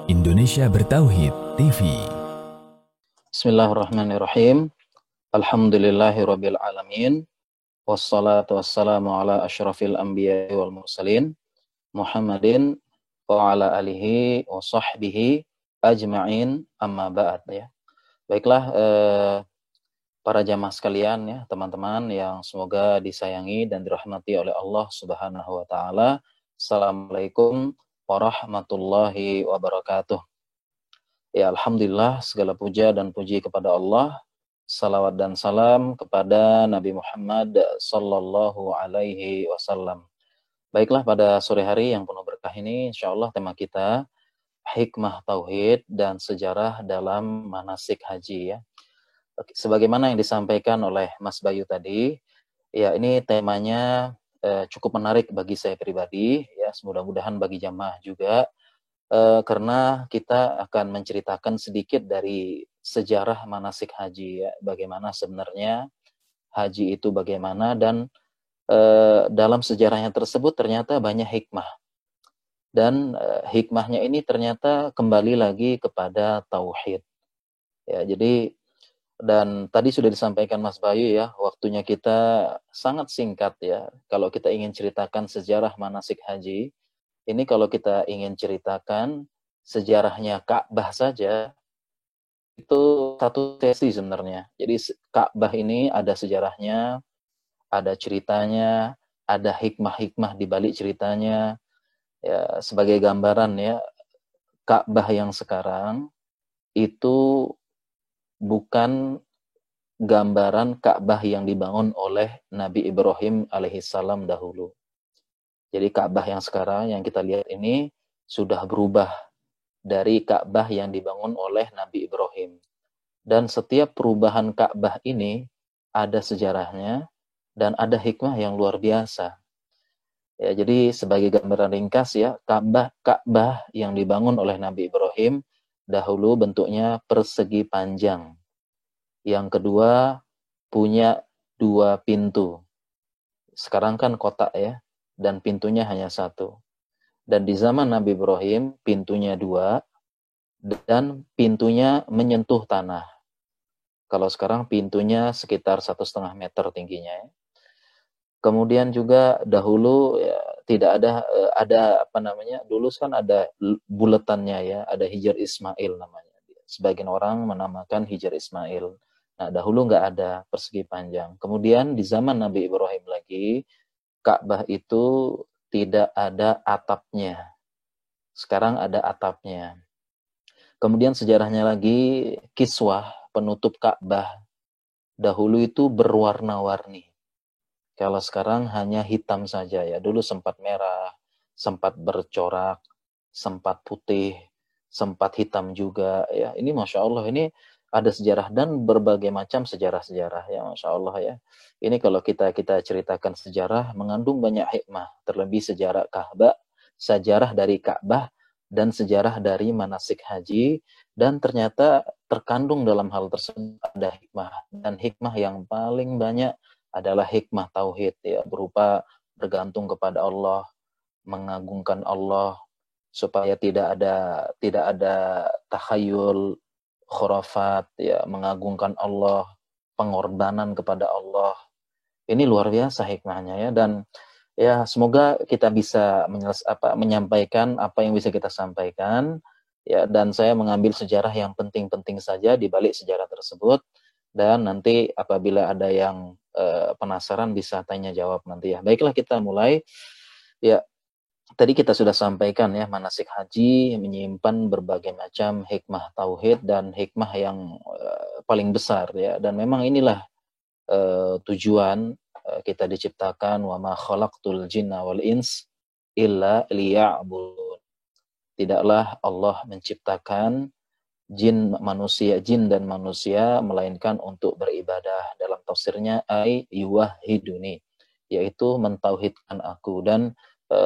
Indonesia Bertauhid TV. Bismillahirrahmanirrahim. Alhamdulillahirabbil alamin. Wassalatu wassalamu ala asyrafil anbiya'i wal mursalin Muhammadin wa ala alihi wa sahbihi ajma'in, amma ba'd ya. Baiklah, para jamaah sekalian ya, teman-teman yang semoga disayangi dan dirahmati oleh Allah Subhanahu wa taala. Assalamualaikum warahmatullahi wabarakatuh. Ya, alhamdulillah, segala puja dan puji kepada Allah. Salawat dan salam kepada Nabi Muhammad sallallahu alaihi wasallam. Baiklah, pada sore hari yang penuh berkah ini, insyaallah tema kita hikmah tauhid dan sejarah dalam manasik haji ya. Sebagaimana yang disampaikan oleh Mas Bayu tadi, ya ini temanya cukup menarik bagi saya pribadi ya, mudah-mudahan bagi jamaah juga. Karena kita akan menceritakan sedikit dari sejarah manasik haji ya, bagaimana sebenarnya haji itu bagaimana, dan dalam sejarahnya tersebut ternyata banyak hikmah, dan hikmahnya ini ternyata kembali lagi kepada tauhid ya. Jadi, dan tadi sudah disampaikan Mas Bayu ya, waktunya kita sangat singkat ya. Kalau kita ingin ceritakan sejarah manasik haji ini, kalau kita ingin ceritakan sejarahnya Ka'bah saja, itu satu sesi sebenarnya. Jadi Ka'bah ini ada sejarahnya, ada ceritanya, ada hikmah-hikmah di balik ceritanya. Ya, sebagai gambaran ya, Ka'bah yang sekarang itu bukan gambaran Ka'bah yang dibangun oleh Nabi Ibrahim alaihissalam dahulu. Jadi Ka'bah yang sekarang yang kita lihat ini sudah berubah dari Ka'bah yang dibangun oleh Nabi Ibrahim. Dan setiap perubahan Ka'bah ini ada sejarahnya dan ada hikmah yang luar biasa. Ya, jadi sebagai gambaran ringkas ya, Ka'bah yang dibangun oleh Nabi Ibrahim dahulu bentuknya persegi panjang. Yang kedua, punya 2 pintu. Sekarang kan kotak ya, dan pintunya hanya 1. Dan di zaman Nabi Ibrahim, pintunya 2, dan pintunya menyentuh tanah. Kalau sekarang pintunya sekitar 1,5 meter tingginya ya. Kemudian juga dahulu ya, tidak ada dulu kan ada buletannya ya, ada Hijr Ismail namanya. Sebagian orang menamakan Hijr Ismail. Nah, dahulu nggak ada persegi panjang. Kemudian di zaman Nabi Ibrahim lagi, Ka'bah itu tidak ada atapnya. Sekarang ada atapnya. Kemudian sejarahnya lagi, kiswah penutup Ka'bah dahulu itu berwarna-warni. Kalau sekarang hanya hitam saja ya. Dulu sempat merah, sempat bercorak, sempat putih, sempat hitam juga ya. Ini Masya Allah, ini ada sejarah dan berbagai macam sejarah-sejarah ya, Masya Allah ya. Ini kalau kita ceritakan sejarah mengandung banyak hikmah, terlebih sejarah Ka'bah, sejarah dari Ka'bah dan sejarah dari manasik haji, dan ternyata terkandung dalam hal tersebut ada hikmah, dan hikmah yang paling banyak adalah hikmah tauhid ya, berupa bergantung kepada Allah, mengagungkan Allah, supaya tidak ada takhayul, khurafat ya, mengagungkan Allah, pengorbanan kepada Allah. Ini luar biasa hikmahnya ya. Dan ya, semoga kita bisa menyampaikan apa yang bisa kita sampaikan ya, dan saya mengambil sejarah yang penting-penting saja di balik sejarah tersebut, dan nanti apabila ada yang penasaran bisa tanya jawab nanti ya. Baiklah, kita mulai ya. Tadi kita sudah sampaikan ya, manasik haji menyimpan berbagai macam hikmah tauhid dan hikmah yang paling besar ya, dan memang inilah tujuan kita diciptakan, wa ma khalaqtul jinna wal ins illa liya'budun. Tidaklah Allah menciptakan jin dan manusia melainkan untuk beribadah. Dalam tafsirnya ay yuwahhiduni, yaitu mentauhidkan aku. Dan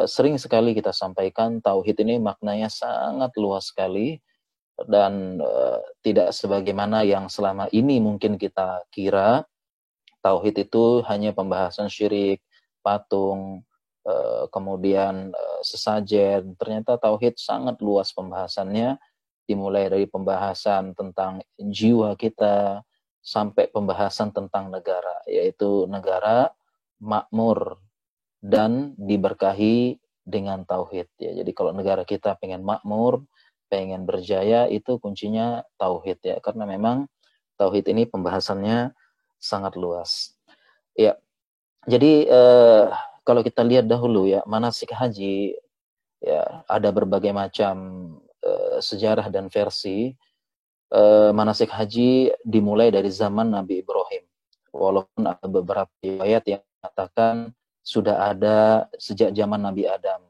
sering sekali kita sampaikan tauhid ini maknanya sangat luas sekali, dan tidak sebagaimana yang selama ini mungkin kita kira tauhid itu hanya pembahasan syirik, patung, kemudian sesajen. Ternyata tauhid sangat luas pembahasannya, dimulai dari pembahasan tentang jiwa kita sampai pembahasan tentang negara, yaitu negara makmur dan diberkahi dengan tauhid ya. Jadi kalau negara kita pengen makmur, pengen berjaya, itu kuncinya tauhid ya, karena memang tauhid ini pembahasannya sangat luas. Ya. Jadi kalau kita lihat dahulu ya, manasik haji ya, ada berbagai macam sejarah dan versi. Manasik haji dimulai dari zaman Nabi Ibrahim. Walaupun ada beberapa riwayat yang mengatakan sudah ada sejak zaman Nabi Adam.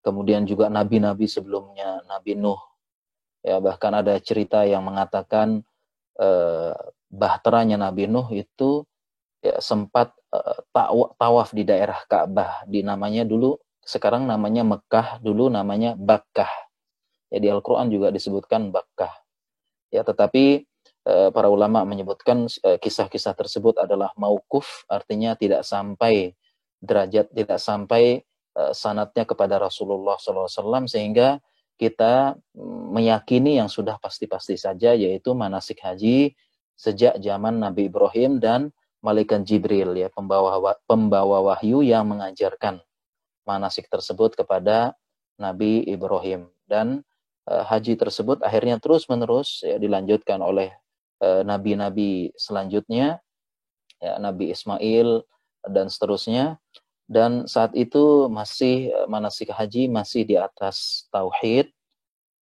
Kemudian juga nabi-nabi sebelumnya, Nabi Nuh. Ya, bahkan ada cerita yang mengatakan bahteranya Nabi Nuh itu ya, sempat tawaf di daerah Ka'bah, di namanya dulu, sekarang namanya Mekah, dulu namanya Bakkah. Ya, di Al-Quran juga disebutkan Bakkah. Ya, tetapi para ulama menyebutkan kisah-kisah tersebut adalah mauquf, artinya tidak sampai derajat, tidak sampai sanadnya kepada Rasulullah SAW, sehingga kita meyakini yang sudah pasti-pasti saja, yaitu manasik haji sejak zaman Nabi Ibrahim dan malaikat Jibril, ya, pembawa wahyu yang mengajarkan manasik tersebut kepada Nabi Ibrahim. Dan haji tersebut akhirnya terus-menerus ya, dilanjutkan oleh nabi-nabi selanjutnya, ya, Nabi Ismail dan seterusnya. Dan saat itu masih manasik haji masih di atas tauhid.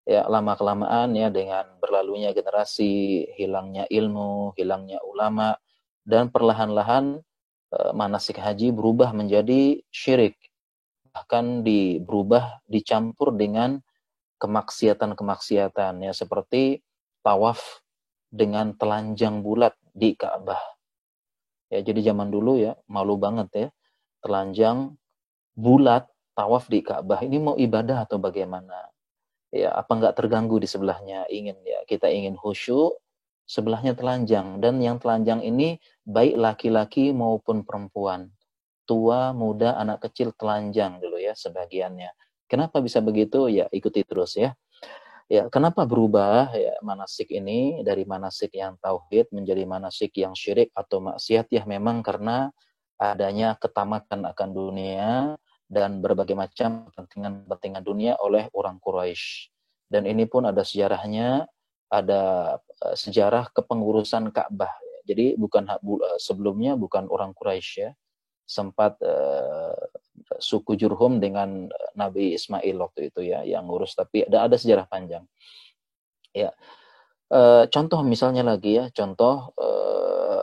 Ya, lama-kelamaan ya, dengan berlalunya generasi, hilangnya ilmu, hilangnya ulama, dan perlahan-lahan manasik haji berubah menjadi syirik. Bahkan berubah, dicampur dengan kemaksiatan-kemaksiatan ya, seperti tawaf dengan telanjang bulat di Ka'bah. Ya, jadi zaman dulu ya, malu banget ya, telanjang bulat tawaf di Ka'bah. Ini mau ibadah atau bagaimana? Ya, apa enggak terganggu di sebelahnya? Kita ingin khusyuk, sebelahnya telanjang, dan yang telanjang ini baik laki-laki maupun perempuan, tua, muda, anak kecil telanjang dulu ya sebagiannya. Kenapa bisa begitu? Ya, ikuti terus ya. Ya, kenapa berubah ya manasik ini dari manasik yang tauhid menjadi manasik yang syirik atau maksiat? Ya, memang karena adanya ketamakan akan dunia dan berbagai macam kepentingan dunia oleh orang Quraisy. Dan ini pun ada sejarahnya, ada sejarah kepengurusan Ka'bah. Jadi sebelumnya bukan orang Quraisy ya, sempat suku Jurhum dengan Nabi Ismail waktu itu ya yang ngurus, tapi ada sejarah panjang. Ya, contoh misalnya lagi ya, contoh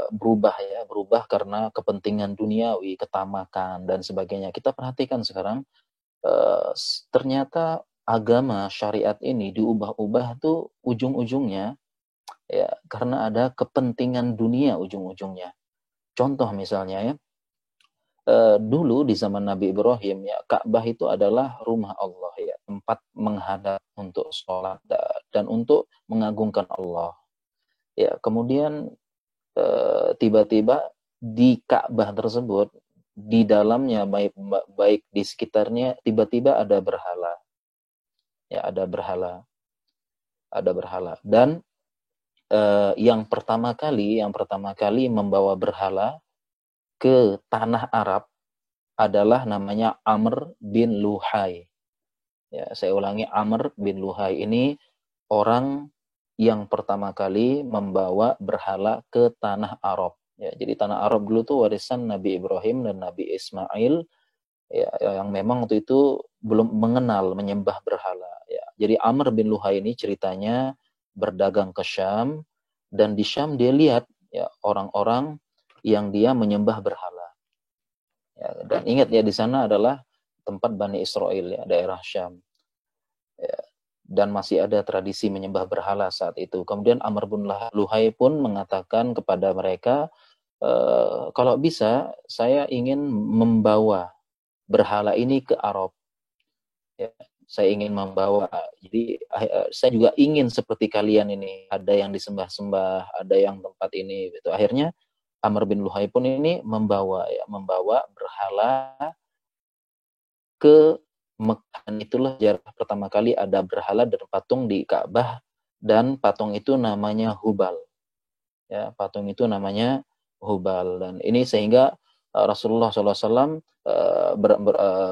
berubah karena kepentingan duniawi, ketamakan dan sebagainya. Kita perhatikan sekarang ternyata agama syariat ini diubah-ubah tuh ujung-ujungnya ya karena ada kepentingan dunia ujung-ujungnya. Contoh misalnya ya, dulu di zaman Nabi Ibrahim ya, Ka'bah itu adalah rumah Allah ya, tempat menghadap untuk sholat dan untuk mengagungkan Allah. Ya, kemudian tiba-tiba di Ka'bah tersebut, di dalamnya baik di sekitarnya, tiba-tiba ada berhala. Ya, ada berhala. Dan yang pertama kali membawa berhala ke tanah Arab adalah namanya Amr bin Luhai. Ya, saya ulangi, Amr bin Luhai ini orang yang pertama kali membawa berhala ke tanah Arab. Ya, jadi tanah Arab dulu tuh warisan Nabi Ibrahim dan Nabi Ismail ya, yang memang waktu itu belum mengenal menyembah berhala. Ya, jadi Amr bin Luhai ini ceritanya berdagang ke Syam, dan di Syam dia lihat ya orang-orang yang dia menyembah berhala. Ya, dan ingat ya, di sana adalah tempat Bani Israel ya, daerah Syam. Ya, dan masih ada tradisi menyembah berhala saat itu. Kemudian Amr bin Luhai pun mengatakan kepada mereka, kalau bisa saya ingin membawa berhala ini ke Arab. Ya, saya ingin membawa. Jadi saya juga ingin seperti kalian ini, ada yang disembah-sembah, ada yang tempat ini gitu. Akhirnya Amr bin Luhai pun ini membawa berhala ke Mekah. Itulah sejarah pertama kali ada berhala dan patung di Ka'bah dan patung itu namanya Hubal. Ya, patung itu namanya Hubal, dan ini sehingga Rasulullah SAW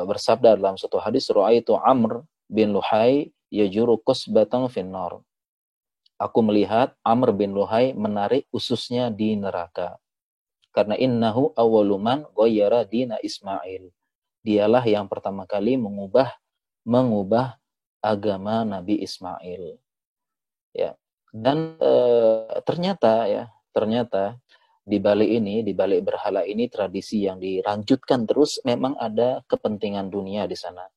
bersabda dalam satu hadis, "Ra'aitu Amr bin Luhai yajuru qusbatan finnar." Aku melihat Amr bin Luhai menarik ususnya di neraka. Karena innahu awwalu man ghayyara dina Ismail. Dialah yang pertama kali mengubah agama Nabi Ismail. Ya. Dan ternyata di balik berhala ini, tradisi yang dilanjutkan terus, memang ada kepentingan dunia di sana.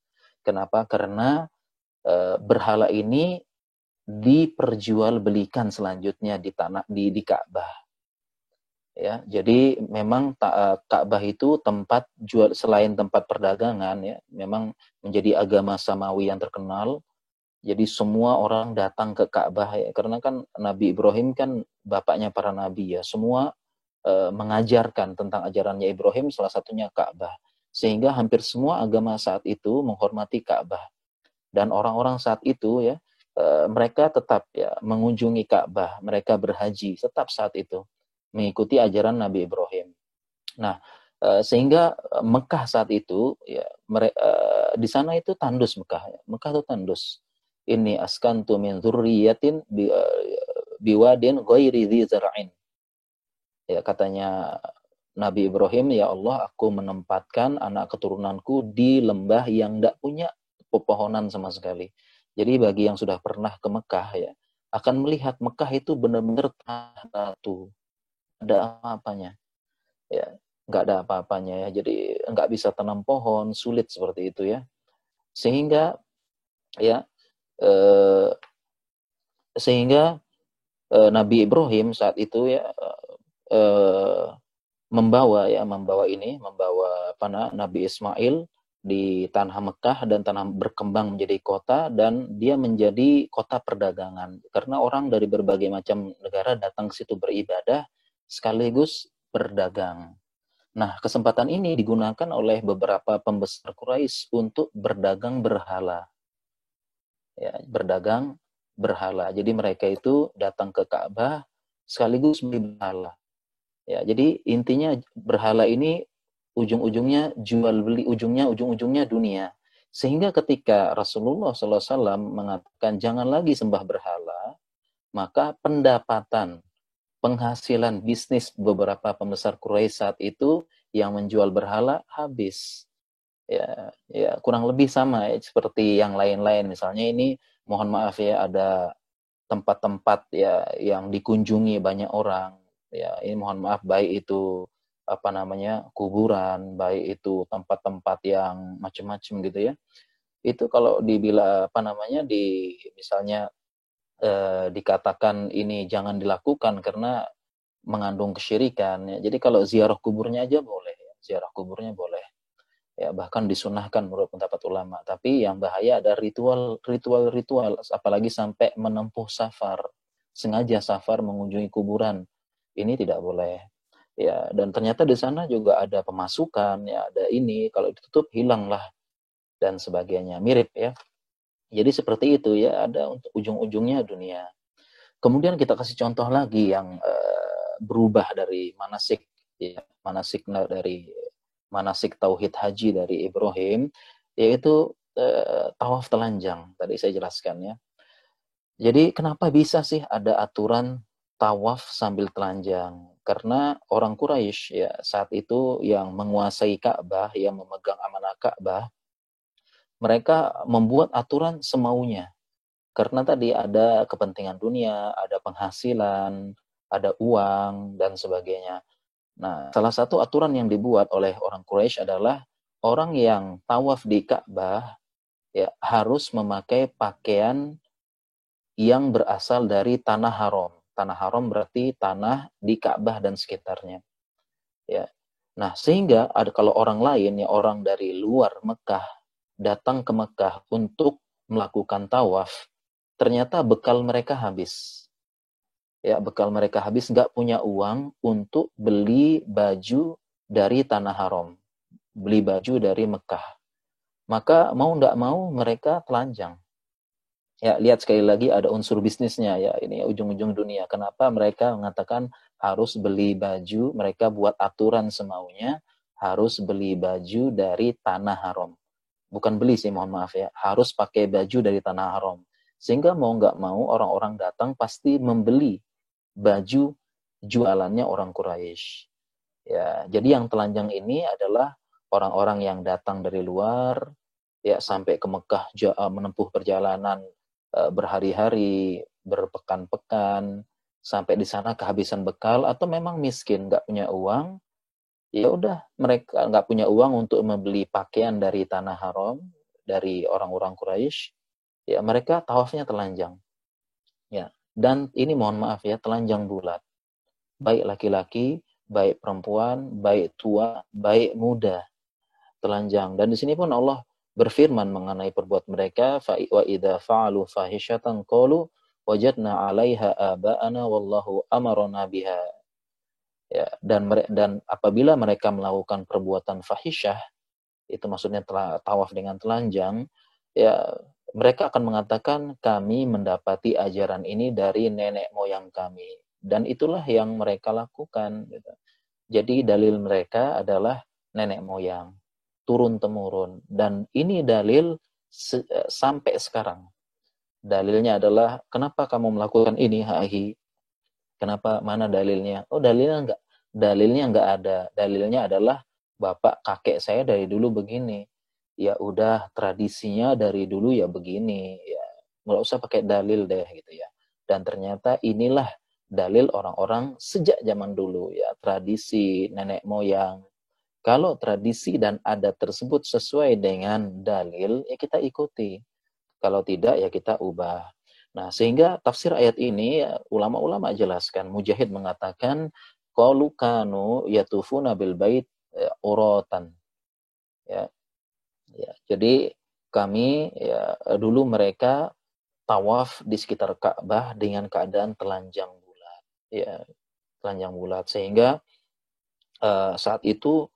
Kenapa? Karena berhala ini diperjualbelikan selanjutnya di tanah di Ka'bah. Ya, jadi memang Ka'bah itu tempat jual, selain tempat perdagangan ya, memang menjadi agama samawi yang terkenal. Jadi semua orang datang ke Ka'bah ya, karena kan Nabi Ibrahim kan bapaknya para nabi ya, semua mengajarkan tentang ajarannya Ibrahim, salah satunya Ka'bah. Sehingga hampir semua agama saat itu menghormati Ka'bah. Dan orang-orang saat itu ya, mereka tetap ya mengunjungi Ka'bah, mereka berhaji tetap saat itu mengikuti ajaran Nabi Ibrahim. Nah, sehingga Mekah saat itu ya, di sana itu tandus Mekah. Ya. Mekah itu tandus. Ini askantu min dzurriyyatin biwadin ghairi dzi zar'in. Ya, katanya Nabi Ibrahim, ya Allah, aku menempatkan anak keturunanku di lembah yang tidak punya pepohonan sama sekali. Jadi bagi yang sudah pernah ke Mekah ya, akan melihat Mekah itu benar-benar batu, ada apa-apanya. Ya, nggak ada apa-apanya ya. Jadi nggak bisa tanam pohon, sulit seperti itu ya. Sehingga ya eh, sehingga Nabi Ibrahim saat itu ya eh, membawa Nabi Ismail di tanah Mekah, dan tanah berkembang menjadi kota, dan dia menjadi kota perdagangan karena orang dari berbagai macam negara datang ke situ beribadah sekaligus berdagang. Nah, kesempatan ini digunakan oleh beberapa pembesar Quraisy untuk berdagang berhala. Ya, berdagang berhala. Jadi mereka itu datang ke Ka'bah sekaligus beli berhala. Ya, jadi intinya berhala ini ujung-ujungnya jual beli, ujung-ujungnya dunia. Sehingga ketika Rasulullah SAW mengatakan jangan lagi sembah berhala, maka pendapatan, penghasilan bisnis beberapa pembesar Quraisy saat itu yang menjual berhala habis. Ya, ya kurang lebih sama ya, seperti yang lain-lain. Misalnya ini, mohon maaf ya, ada tempat-tempat ya yang dikunjungi banyak orang. Ya, ini mohon maaf, baik itu kuburan, baik itu tempat-tempat yang macam-macam gitu ya. Itu kalau dibilang misalnya dikatakan ini jangan dilakukan karena mengandung kesyirikan ya. Jadi kalau ziarah kuburnya aja boleh ya. Ziarah kuburnya boleh. Ya, bahkan disunahkan menurut pendapat ulama. Tapi yang bahaya ada ritual, apalagi sampai menempuh safar, sengaja safar mengunjungi kuburan. Ini tidak boleh. Ya, dan ternyata di sana juga ada pemasukan, ya ada ini, kalau ditutup hilanglah dan sebagainya. Mirip ya. Jadi seperti itu ya, ada untuk ujung-ujungnya dunia. Kemudian kita kasih contoh lagi yang berubah dari manasik ya, manasik tauhid haji dari Ibrahim, yaitu tawaf telanjang. Tadi saya jelaskan ya. Jadi kenapa bisa sih ada aturan tawaf sambil telanjang? Karena orang Quraisy ya saat itu yang menguasai Ka'bah, yang memegang amanah Ka'bah, mereka membuat aturan semaunya. Karena tadi ada kepentingan dunia, ada penghasilan, ada uang, dan sebagainya. Nah, salah satu aturan yang dibuat oleh orang Quraisy adalah orang yang tawaf di Ka'bah ya harus memakai pakaian yang berasal dari tanah haram. Tanah haram berarti tanah di Ka'bah dan sekitarnya. Ya. Nah, sehingga ada kalau orang lain ya, orang dari luar Mekah datang ke Mekah untuk melakukan tawaf, ternyata bekal mereka habis. Ya, bekal mereka habis, nggak punya uang untuk beli baju dari tanah haram, beli baju dari Mekah. Maka mau nggak mau mereka telanjang. Ya, lihat sekali lagi ada unsur bisnisnya ya, ini ujung-ujung dunia. Kenapa mereka mengatakan harus beli baju, mereka buat aturan semaunya, harus beli baju dari tanah haram. Bukan beli sih, mohon maaf ya, harus pakai baju dari tanah haram. Sehingga mau nggak mau orang-orang datang pasti membeli baju jualannya orang Quraisy. Ya, jadi yang telanjang ini adalah orang-orang yang datang dari luar, ya sampai ke Mekah menempuh perjalanan berhari-hari, berpekan-pekan, sampai di sana kehabisan bekal atau memang miskin, nggak punya uang, ya udah mereka nggak punya uang untuk membeli pakaian dari tanah haram, dari orang-orang Quraisy, ya mereka tawafnya telanjang. Ya, dan ini mohon maaf ya, telanjang bulat. Baik laki-laki, baik perempuan, baik tua, baik muda, telanjang. Dan di sini pun Allah berfirman mengenai perbuatan mereka, wa idza fa'alu fahishatan qalu wajadna 'alaiha aba'ana wallahu amarna biha. Ya, dan apabila mereka melakukan perbuatan fahisyah, itu maksudnya tawaf dengan telanjang, ya mereka akan mengatakan kami mendapati ajaran ini dari nenek moyang kami, dan itulah yang mereka lakukan gitu. Jadi dalil mereka adalah nenek moyang, turun temurun, dan ini dalil sampai sekarang. Dalilnya adalah kenapa kamu melakukan ini, Hahi? Kenapa, mana dalilnya? Oh, dalilnya enggak ada. Dalilnya adalah bapak kakek saya dari dulu begini. Ya udah, tradisinya dari dulu ya begini. Ya nggak usah pakai dalil deh gitu ya. Dan ternyata inilah dalil orang-orang sejak zaman dulu ya, tradisi nenek moyang. Kalau tradisi dan adat tersebut sesuai dengan dalil, ya kita ikuti. Kalau tidak, ya kita ubah. Nah, sehingga tafsir ayat ini, ya, ulama-ulama jelaskan. Mujahid mengatakan, qalu kanu yatufuna bil bait uratan. Ya, ya. Jadi kami ya dulu mereka tawaf di sekitar Ka'bah dengan keadaan telanjang bulat. Ya, telanjang bulat, sehingga saat itu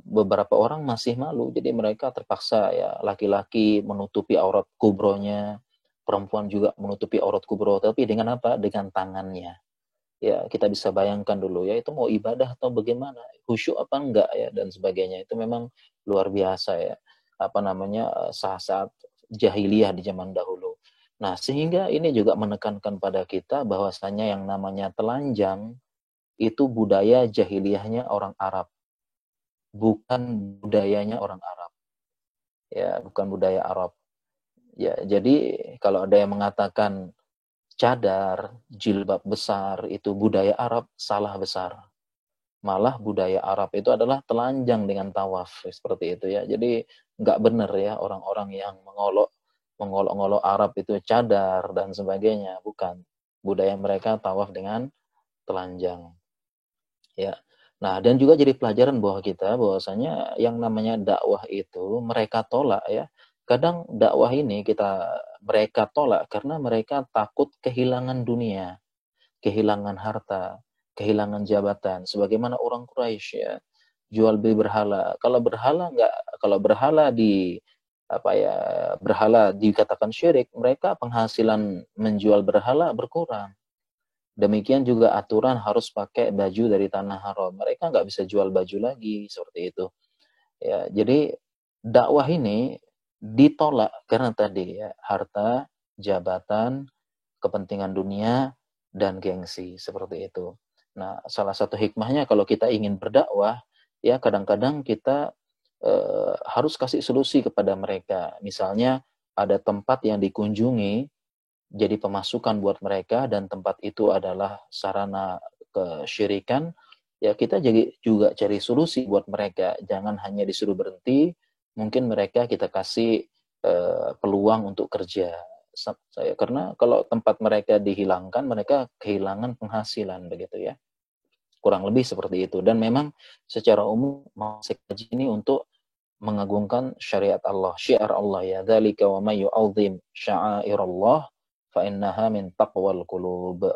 beberapa orang masih malu, jadi mereka terpaksa ya, laki-laki menutupi aurat kubronya, perempuan juga menutupi aurat kubro, tapi dengan apa? Dengan tangannya. Ya, kita bisa bayangkan dulu ya, itu mau ibadah atau bagaimana, khusyuk apa enggak ya, dan sebagainya. Itu memang luar biasa ya, apa namanya, saat-saat jahiliyah di zaman dahulu. Nah, sehingga ini juga menekankan pada kita bahwasanya yang namanya telanjang itu budaya jahiliyahnya orang Arab, bukan budayanya orang Arab. Ya, bukan budaya Arab. Ya, jadi kalau ada yang mengatakan cadar, jilbab besar itu budaya Arab, salah besar. Malah budaya Arab itu adalah telanjang dengan tawaf, seperti itu ya. Jadi nggak benar ya orang-orang yang mengolok-ngolok Arab itu cadar dan sebagainya, bukan. Budaya mereka tawaf dengan telanjang. Ya. Nah, dan juga jadi pelajaran bahwa kita bahwasanya yang namanya dakwah itu mereka tolak ya. Kadang dakwah ini mereka tolak karena mereka takut kehilangan dunia, kehilangan harta, kehilangan jabatan sebagaimana orang Quraisy ya. Jual beli berhala. Kalau berhala berhala dikatakan syirik, mereka penghasilan menjual berhala berkurang. Demikian juga aturan harus pakai baju dari tanah haram. Mereka nggak bisa jual baju lagi, seperti itu. Ya, jadi dakwah ini ditolak karena tadi ya, harta, jabatan, kepentingan dunia, dan gengsi, seperti itu. Nah, salah satu hikmahnya kalau kita ingin berdakwah, ya kadang-kadang kita harus kasih solusi kepada mereka. Misalnya ada tempat yang dikunjungi, jadi pemasukan buat mereka, dan tempat itu adalah sarana kesyirikan, ya kita jadi juga cari solusi buat mereka. Jangan hanya disuruh berhenti, mungkin mereka kita kasih peluang untuk kerja. Karena kalau tempat mereka dihilangkan, mereka kehilangan penghasilan, begitu ya. Kurang lebih seperti itu. Dan memang secara umum masih kaji ini untuk mengagungkan syariat Allah, syiar Allah ya. Dzalika wa may yu'azzim sya'airallah fa innaha min taqwal qulub.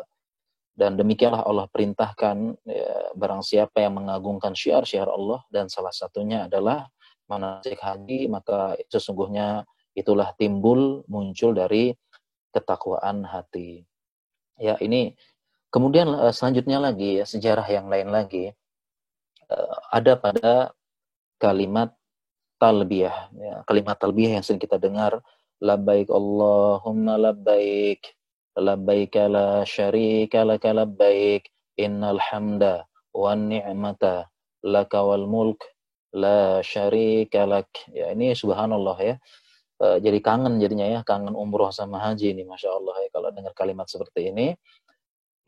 Dan demikianlah Allah perintahkan ya, barang siapa yang mengagungkan syiar-syiar Allah, dan salah satunya adalah manasik haji, maka sesungguhnya itulah muncul dari ketakwaan hati. Ya, ini kemudian selanjutnya lagi ya, sejarah yang lain lagi ada pada kalimat talbiyah ya, kalimat talbiyah yang sering kita dengar, labbaik Allahumma labbaik, labbaik la syarika laka labbaik, innal hamda wan ni'mata laka wal mulk la syarika lak. Ya, ini subhanallah ya. Jadi kangen jadinya ya, kangen umroh sama haji ini, Masya Allah ya, kalau dengar kalimat seperti ini.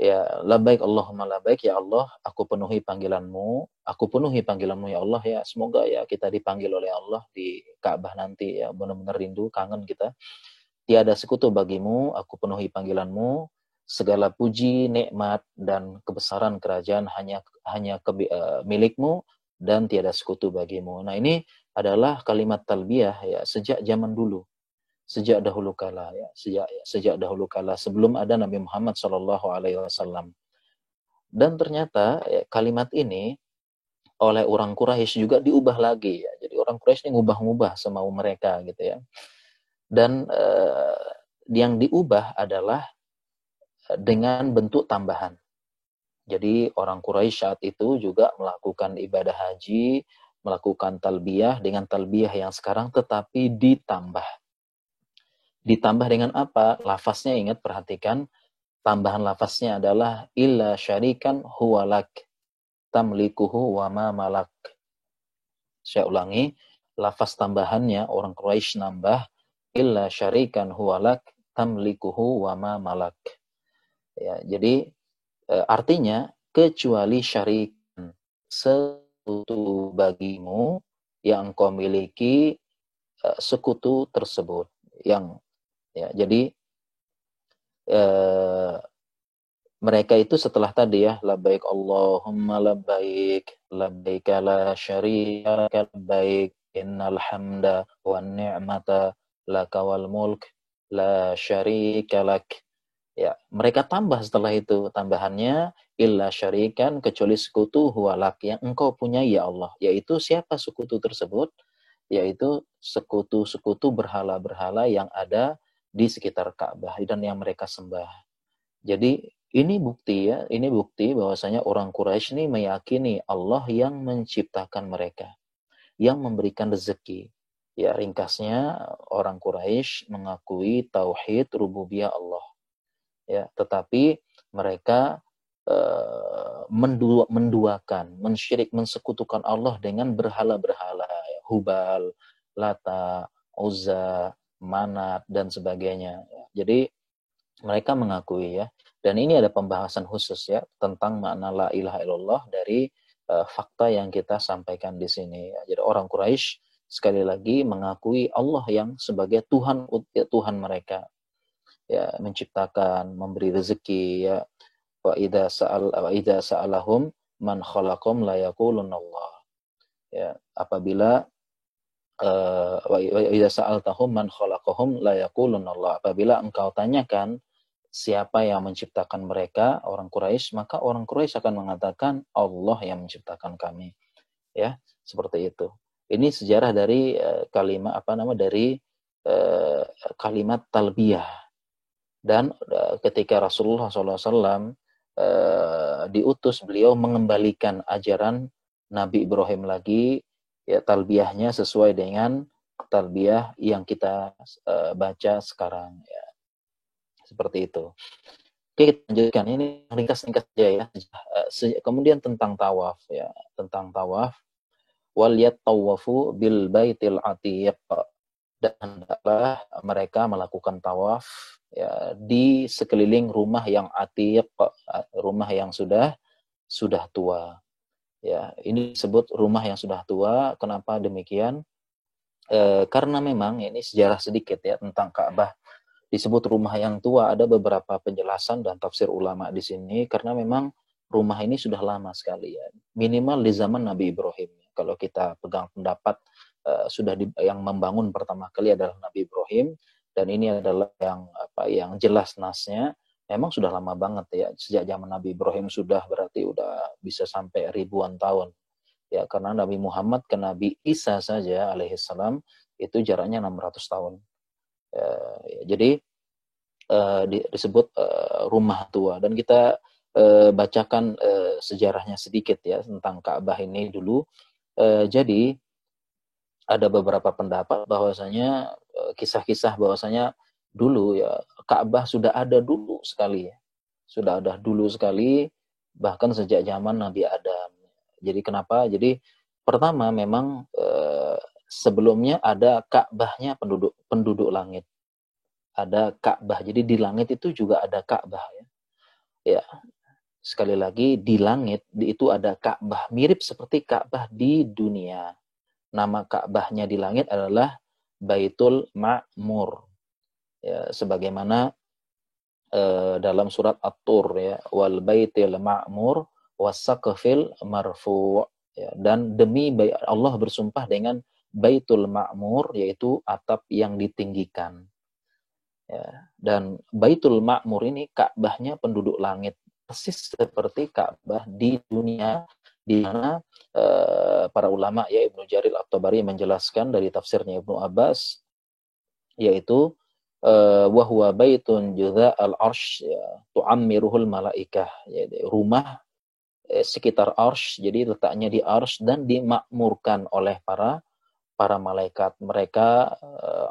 Ya, labbaik Allahumma labbaik, ya Allah, aku penuhi panggilanmu, aku penuhi panggilanmu ya Allah ya. Semoga ya kita dipanggil oleh Allah di Ka'bah nanti ya, benar-benar rindu, kangen kita. Tiada sekutu bagimu, aku penuhi panggilanmu, segala puji, nikmat dan kebesaran kerajaan hanya milikmu dan tiada sekutu bagimu. Nah, ini adalah kalimat talbiyah ya sejak zaman dulu. Sejak dahulu kala ya, sejak dahulu kala sebelum ada Nabi Muhammad SAW. Dan ternyata ya, kalimat ini oleh orang Quraisy juga diubah lagi ya. Jadi orang Quraisy ini ngubah-ngubah semau mereka gitu ya. Dan yang diubah adalah dengan bentuk tambahan. Jadi orang Quraisy saat itu juga melakukan ibadah haji, melakukan talbiyah dengan talbiyah yang sekarang tetapi ditambah. Ditambah dengan apa? Lafaznya ingat, perhatikan. Tambahan lafaznya adalah illa syarikan huwalak tamlikuhu wa ma malak. Saya ulangi, lafaz tambahannya orang Quraisy nambah illa syarikan huwalak tamlikuhu wa ma malak. Ya, jadi artinya kecuali syarikan, sekutu bagimu yang kau miliki sekutu tersebut. Yang ya, jadi mereka itu setelah tadi ya, labbaik Allahumma labbaik, labbaik la syarika laka labbaik, innal hamda wan ni'mata laka wal mulk la syarika lak. Ya, mereka tambah setelah itu, tambahannya illa syarikan, kecuali sekutu huwalak yang engkau punya ya Allah. Yaitu siapa sekutu tersebut? Yaitu sekutu-sekutu berhala-berhala yang ada di sekitar Ka'bah dan yang mereka sembah. Jadi ini bukti ya, ini bukti bahwasanya orang Quraisy ini meyakini Allah yang menciptakan mereka, yang memberikan rezeki. Ya, ringkasnya orang Quraisy mengakui tauhid rububiyah Allah. Ya, tetapi mereka menduakan, mensyirik, mensekutukan Allah dengan berhala-berhala, ya, Hubal, Lata, Uzza, Manat dan sebagainya. Jadi mereka mengakui ya. Dan ini ada pembahasan khusus ya tentang makna la ilaha illallah dari fakta yang kita sampaikan di sini. Ya. Jadi orang Quraisy sekali lagi mengakui Allah yang sebagai Tuhan, ya, Tuhan mereka. Ya, menciptakan, memberi rezeki ya. Wa idza sa'alahum man khalaqum la yaqulun Allah. Ya, apabila wa idza sa'altahum man khalaqahum la yaqulun Allah. Apabila engkau tanyakan siapa yang menciptakan mereka, orang Quraisy, maka orang Quraisy akan mengatakan Allah yang menciptakan kami. Ya, seperti itu. Ini sejarah dari kalimat kalimat talbiyah. Dan ketika Rasulullah SAW diutus, beliau mengembalikan ajaran Nabi Ibrahim lagi, ya, talbiyahnya sesuai dengan talbiyah yang kita baca sekarang. Ya, seperti itu. Oke, kita lanjutkan. Ini ringkas-ringkas saja ya. Kemudian tentang tawaf ya, tentang tawaf. Wal yattawafu bil baitil atiq. Dan hendaklah mereka melakukan tawaf ya, di sekeliling rumah yang atiq, rumah yang sudah tua. Ya, ini disebut rumah yang sudah tua. Kenapa demikian? Karena memang ini sejarah sedikit ya tentang Ka'bah. Disebut rumah yang tua, ada beberapa penjelasan dan tafsir ulama di sini karena memang rumah ini sudah lama sekali ya. Minimal di zaman Nabi Ibrahim. Kalau kita pegang pendapat yang membangun pertama kali adalah Nabi Ibrahim, dan ini adalah yang jelas nasnya memang sudah lama banget ya, sejak zaman Nabi Ibrahim sudah berarti udah bisa sampai ribuan tahun ya, karena Nabi Muhammad ke Nabi Isa saja alaihissalam itu jaraknya 600 tahun. Jadi disebut rumah tua. Dan kita bacakan sejarahnya sedikit ya tentang Ka'bah ini dulu. Jadi ada beberapa pendapat bahwasanya kisah-kisah bahwasanya dulu ya Ka'bah sudah ada dulu sekali ya. Sudah ada dulu sekali bahkan sejak zaman Nabi Adam. Jadi kenapa? Jadi pertama memang sebelumnya ada Ka'bahnya penduduk langit. Ada Ka'bah. Jadi di langit itu juga ada Ka'bah ya. Ya, sekali lagi di langit itu ada Ka'bah mirip seperti Ka'bah di dunia. Nama Ka'bahnya di langit adalah Baitul Ma'mur. Ya, sebagaimana dalam surat At-Tur ya, wal baitil ma'mur wasaqfil marfu' ya, dan demi Allah bersumpah dengan Baitul Ma'mur yaitu atap yang ditinggikan. Ya, dan Baitul Ma'mur ini Ka'bahnya penduduk langit, persis seperti Ka'bah di dunia, di mana para ulama ya Ibnu Jarir At-Tabari menjelaskan dari tafsirnya Ibnu Abbas, yaitu wa huwa baitun judha al-arsh ya, tu'ammiruhul malaikah, ya, rumah sekitar arsh, jadi letaknya di arsh dan dimakmurkan oleh para malaikat. Mereka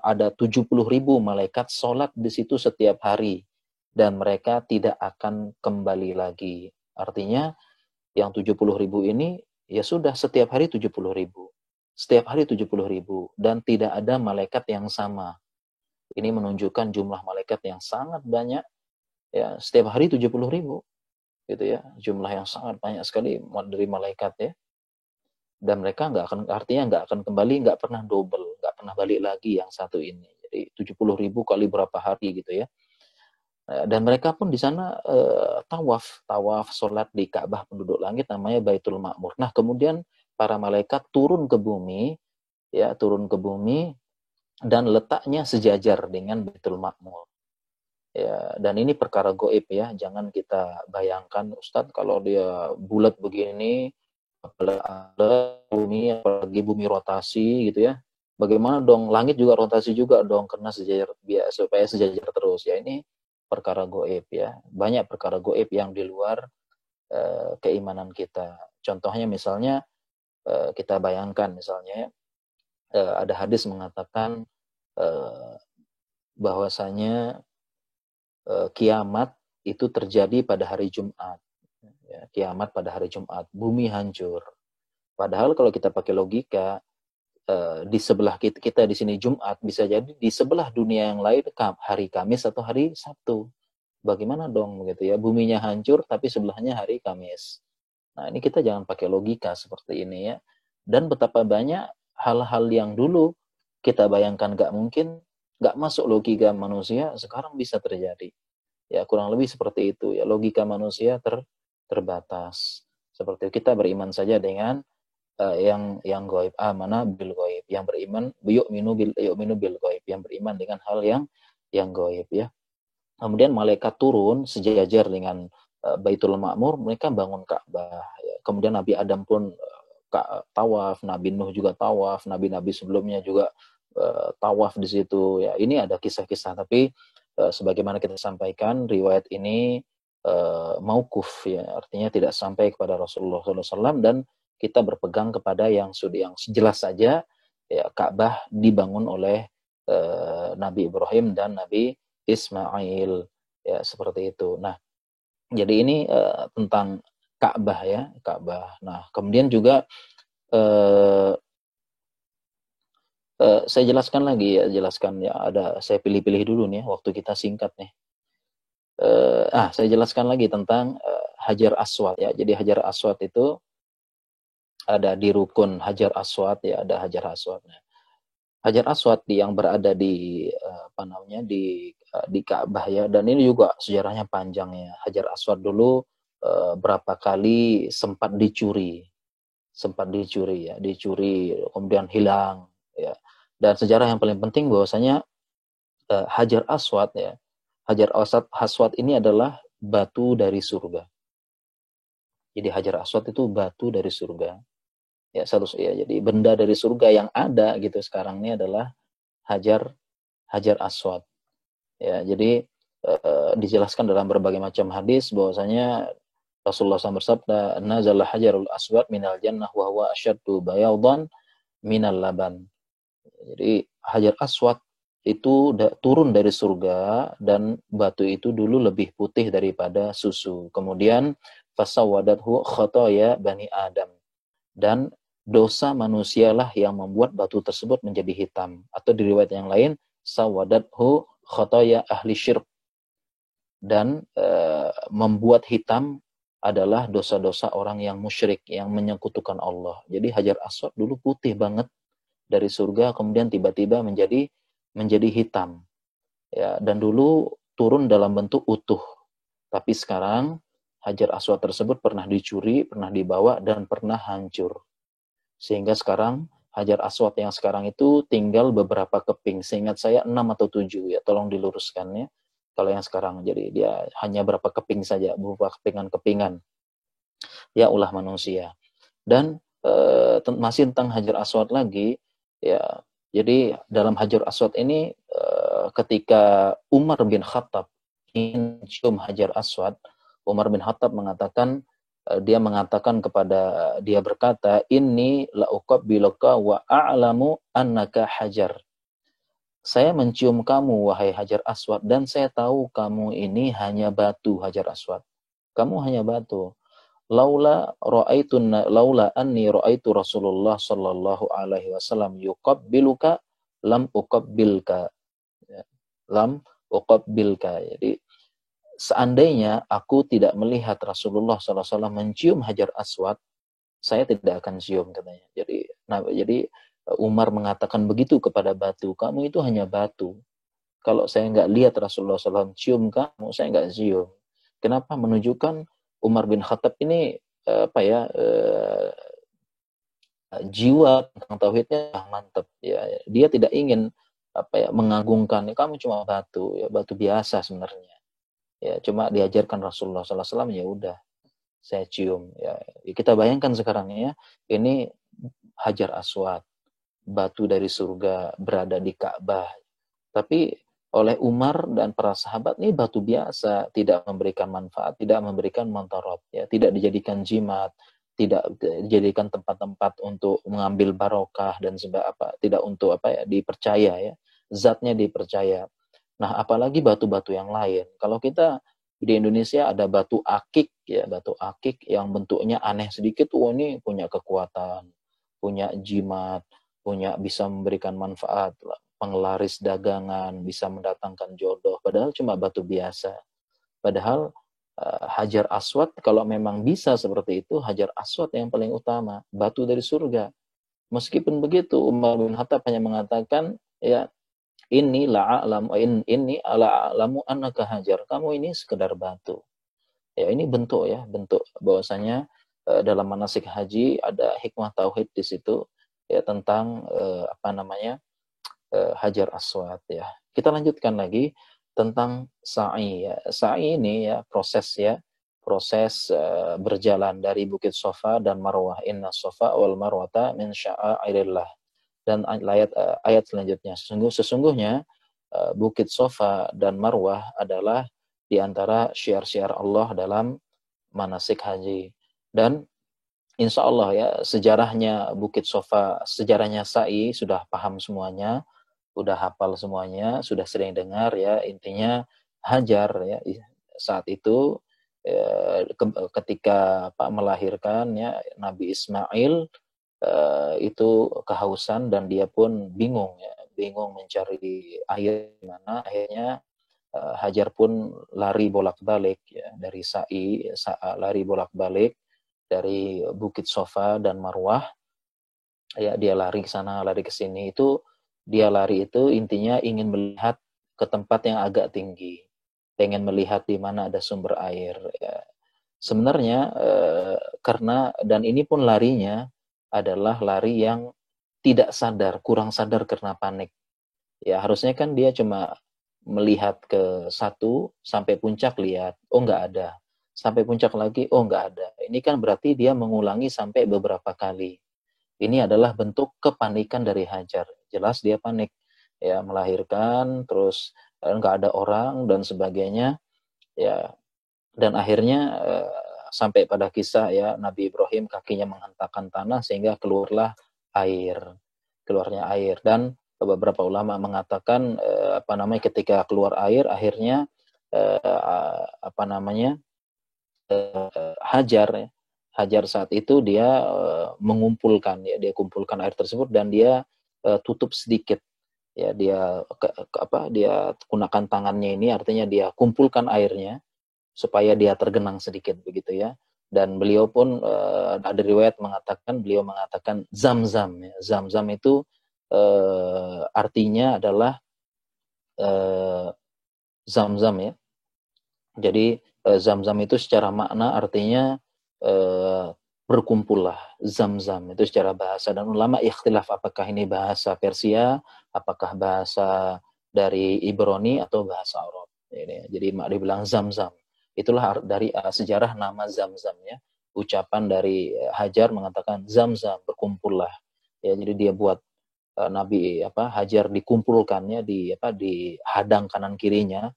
ada 70.000 malaikat sholat di situ setiap hari dan mereka tidak akan kembali lagi. Artinya yang 70.000 ini ya sudah setiap hari 70.000. Setiap hari 70.000 dan tidak ada malaikat yang sama. Ini menunjukkan jumlah malaikat yang sangat banyak ya, setiap hari 70.000 gitu ya. Jumlah yang sangat banyak sekali dari malaikat ya. Dan mereka artinya nggak akan kembali, nggak pernah double, nggak pernah balik lagi yang satu ini. Jadi 70.000 kali berapa hari gitu ya. Dan mereka pun di sana tawaf sholat di Ka'bah penduduk langit namanya Baitul Ma'mur. Nah kemudian para malaikat turun ke bumi dan letaknya sejajar dengan Baitul Ma'mur. Ya, dan ini perkara goib ya, jangan kita bayangkan Ustadz kalau dia bulat begini, apalagi bumi rotasi gitu ya. Bagaimana dong? Langit juga rotasi juga dong, karena sejajar supaya sejajar terus. Ya ini perkara goib ya. Banyak perkara goib yang di luar keimanan kita. Contohnya misalnya kita bayangkan misalnya ada hadis mengatakan bahwasanya kiamat itu terjadi pada hari Jumat. Ya, kiamat pada hari Jumat, bumi hancur. Padahal kalau kita pakai logika, di sebelah kita di sini Jumat, bisa jadi di sebelah dunia yang lain hari Kamis atau hari Sabtu. Bagaimana dong begitu ya? Buminya hancur tapi sebelahnya hari Kamis. Nah, ini kita jangan pakai logika seperti ini ya. Dan betapa banyak hal-hal yang dulu kita bayangkan nggak mungkin, nggak masuk logika manusia, sekarang bisa terjadi. Ya, kurang lebih seperti itu ya. Logika manusia terbatas. Seperti itu. Kita beriman saja dengan yang gaib, amana bil gaib, yang beriman yu'minu bil gaib, yang beriman dengan hal yang gaib ya. Kemudian malaikat turun sejajar dengan Baitul Ma'mur, mereka bangun Ka'bah ya. Kemudian Nabi Adam pun tawaf, Nabi Nuh juga tawaf, nabi-nabi sebelumnya juga tawaf di situ ya. Ini ada kisah-kisah, tapi sebagaimana kita sampaikan, riwayat ini mauquf ya, artinya tidak sampai kepada Rasulullah SAW, dan kita berpegang kepada yang jelas saja ya, Ka'bah dibangun oleh Nabi Ibrahim dan Nabi Ismail ya, seperti itu. Nah, jadi ini tentang Ka'bah ya, Ka'bah. Nah, kemudian juga saya jelaskan lagi ya, saya pilih-pilih dulu nih, waktu kita singkat nih. Saya jelaskan lagi tentang Hajar Aswad ya. Jadi Hajar Aswad itu ada di rukun Hajar Aswad ya, ada Hajar Aswad. Hajar Aswad yang berada di di Ka'bah ya, dan ini juga sejarahnya panjang ya. Hajar Aswad dulu berapa kali sempat dicuri ya, kemudian hilang ya. Dan sejarah yang paling penting bahwasanya Hajar Aswad ya, Hajar Aswad ini adalah batu dari surga. Jadi Hajar Aswad itu batu dari surga. Ya, jadi benda dari surga yang ada gitu sekarang ini adalah Hajar Aswad. Ya, jadi dijelaskan dalam berbagai macam hadis bahwasanya Rasulullah SAW bersabda, "Nazala hajarul aswad minal jannah wa huwa asyaddu bayadhan minal laban." Jadi hajar aswad itu turun dari surga dan batu itu dulu lebih putih daripada susu. Kemudian fasawadathu khotoya bani Adam. Dan dosa manusialah yang membuat batu tersebut menjadi hitam. Atau di riwayat yang lain, sawadathu khotoya ahli syirk. Dan membuat hitam adalah dosa-dosa orang yang musyrik, yang menyekutukan Allah. Jadi hajar aswad dulu putih banget dari surga, kemudian tiba-tiba menjadi hitam. Ya, dan dulu turun dalam bentuk utuh. Tapi sekarang hajar aswad tersebut pernah dicuri, pernah dibawa, dan pernah hancur. Sehingga sekarang hajar aswad yang sekarang itu tinggal beberapa keping. Seingat saya 6 atau 7 ya, tolong diluruskannya. Kalau yang sekarang, jadi dia hanya berapa keping saja, berupa kepingan-kepingan. Ya ulah manusia. Dan masih tentang hajar aswad lagi, ya. Jadi dalam hajar aswad ini ketika Umar bin Khattab ingin cium hajar aswad, Umar bin Khattab mengatakan, dia berkata, "Inni la uqabbiluka wa a'lamu annaka hajar." Saya mencium kamu, wahai hajar aswad, dan saya tahu kamu ini hanya batu, hajar aswad. Kamu hanya batu. Laula anni ra'aitu Rasulullah sallallahu alaihi wasallam yuqabbiluka lam uqabbilka. Ya. Lam uqabbilka. Jadi seandainya aku tidak melihat Rasulullah sallallahu alaihi wasallam mencium hajar aswad, saya tidak akan cium, katanya. Jadi Umar mengatakan begitu kepada batu, kamu itu hanya batu. Kalau saya nggak lihat Rasulullah SAW cium kamu, saya nggak cium. Kenapa? Menunjukkan Umar bin Khattab ini jiwa tentang tauhidnya mantap. Ya, dia tidak ingin mengagungkan. Kamu cuma batu, ya batu biasa sebenarnya. Ya, cuma diajarkan Rasulullah SAW, ya udah, saya cium. Ya, kita bayangkan sekarang ya, ini hajar aswad, batu dari surga berada di Ka'bah. Tapi oleh Umar dan para sahabat ini batu biasa, tidak memberikan manfaat, tidak memberikan montorot, ya, tidak dijadikan jimat, tidak dijadikan tempat-tempat untuk mengambil barokah dan tidak untuk dipercaya, ya, zatnya dipercaya. Nah, apalagi batu-batu yang lain. Kalau kita di Indonesia ada batu akik, ya, batu akik yang bentuknya aneh sedikit, ini punya kekuatan, punya jimat, bisa memberikan manfaat, penglaris dagangan, bisa mendatangkan jodoh, padahal cuma batu biasa. Padahal hajar aswad, kalau memang bisa seperti itu, hajar aswad yang paling utama, batu dari surga. Meskipun begitu, Umar bin Khattab hanya mengatakan, ya, ini la'alamu annaka hajar, kamu ini sekedar batu. Ya, ini bentuk bahwasanya dalam manasik haji ada hikmah tauhid di situ, ya, tentang hajar aswad, ya. Kita lanjutkan lagi tentang sa'i, ya. Sa'i ini, ya, proses berjalan dari Bukit Sofa dan Marwah. Inna Sofa wal Marwata min sya'airillah. Dan ayat selanjutnya, sesungguhnya Bukit Sofa dan Marwah adalah di antara syiar-syiar Allah dalam manasik haji. Dan insya Allah, ya, sejarahnya Bukit Sofa, sejarahnya sa'i sudah paham semuanya, sudah hafal semuanya, sudah sering dengar, ya. Intinya Hajar, ya, saat itu ketika melahirkan, ya, Nabi Ismail, itu kehausan dan dia pun bingung, ya, mencari air di mana. Akhirnya Hajar pun lari bolak-balik, ya, dari sa'i, lari bolak-balik dari Bukit Sofa dan Marwah, ya, dia lari ke sana, lari ke sini. Itu dia lari itu intinya ingin melihat ke tempat yang agak tinggi, pengen melihat di mana ada sumber air, ya. Sebenarnya karena, dan ini pun larinya adalah lari yang tidak sadar, kurang sadar karena panik. Ya, harusnya kan dia cuma melihat ke satu, sampai puncak lihat, oh nggak ada. Sampai puncak lagi, oh nggak ada. Ini kan berarti dia mengulangi sampai beberapa kali. Ini adalah bentuk kepanikan dari Hajar. Jelas dia panik. Ya, melahirkan, terus nggak ada orang dan sebagainya, ya. Dan akhirnya sampai pada kisah ya Nabi Ibrahim kakinya menghentakkan tanah sehingga keluarnya air. Dan beberapa ulama mengatakan ketika keluar air akhirnya Hajar ya. Hajar saat itu dia mengumpulkan ya, dia kumpulkan air tersebut dan dia tutup sedikit ya, dia dia gunakan tangannya ini, artinya dia kumpulkan airnya supaya dia tergenang sedikit begitu ya. Dan beliau pun ada riwayat beliau mengatakan zam-zam ya. Zam-zam itu artinya adalah zam-zam ya. Jadi zam-zam itu secara makna artinya berkumpullah, zam-zam itu secara bahasa. Dan ulama ikhtilaf apakah ini bahasa Persia, apakah bahasa dari Ibrani atau bahasa Arab. Ini, jadi dibilang zam-zam. Itulah dari sejarah nama zam-zam ya. Ucapan dari Hajar mengatakan zam-zam, berkumpullah. Ya, jadi dia buat Nabi Hajar dikumpulkannya di hadang kanan kirinya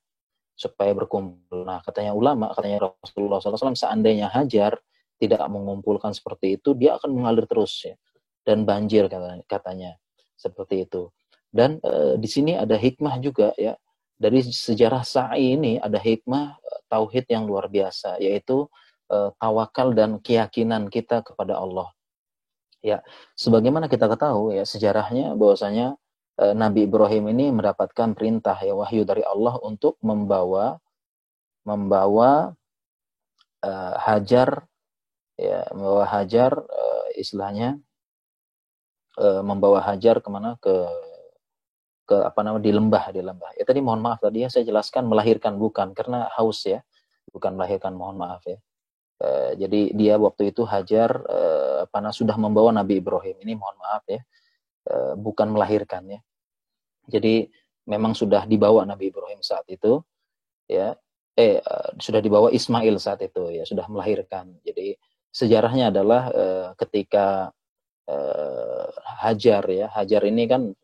supaya berkumpul. Nah, katanya Rasulullah SAW, seandainya Hajar tidak mengumpulkan seperti itu, dia akan mengalir terus ya, dan banjir katanya seperti itu. Dan di sini ada hikmah juga ya, dari sejarah sa'i ini ada hikmah tauhid yang luar biasa, yaitu tawakal dan keyakinan kita kepada Allah. Ya, sebagaimana kita ketahui ya sejarahnya bahwasanya Nabi Ibrahim ini mendapatkan perintah ya, wahyu dari Allah untuk membawa Hajar ya, membawa Hajar istilahnya membawa Hajar kemana, ke di lembah. Ya tadi mohon maaf tadi ya saya jelaskan melahirkan, bukan karena haus ya, bukan melahirkan, mohon maaf ya. Jadi dia waktu itu Hajar sudah membawa Nabi Ibrahim, ini mohon maaf ya, bukan melahirkan ya. Jadi memang sudah dibawa Nabi Ibrahim saat itu ya, sudah dibawa Ismail saat itu ya, sudah melahirkan. Jadi sejarahnya adalah ketika Hajar ya, Hajar ini kan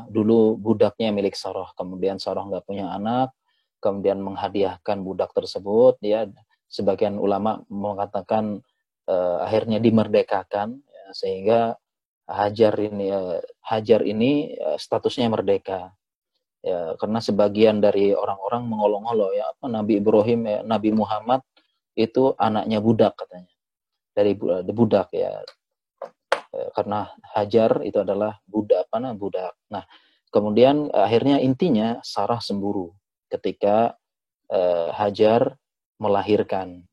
dulu budaknya milik Sarah, kemudian Sarah nggak punya anak, kemudian menghadiahkan budak tersebut ya. Sebagian ulama mengatakan akhirnya dimerdekakan ya, sehingga Hajar ini statusnya merdeka ya, karena sebagian dari orang-orang mengolok-olok ya, Nabi Ibrahim ya, Nabi Muhammad itu anaknya budak katanya, dari budak ya, karena Hajar itu adalah budak. Nah, kemudian akhirnya intinya Sarah cemburu ketika Hajar melahirkan.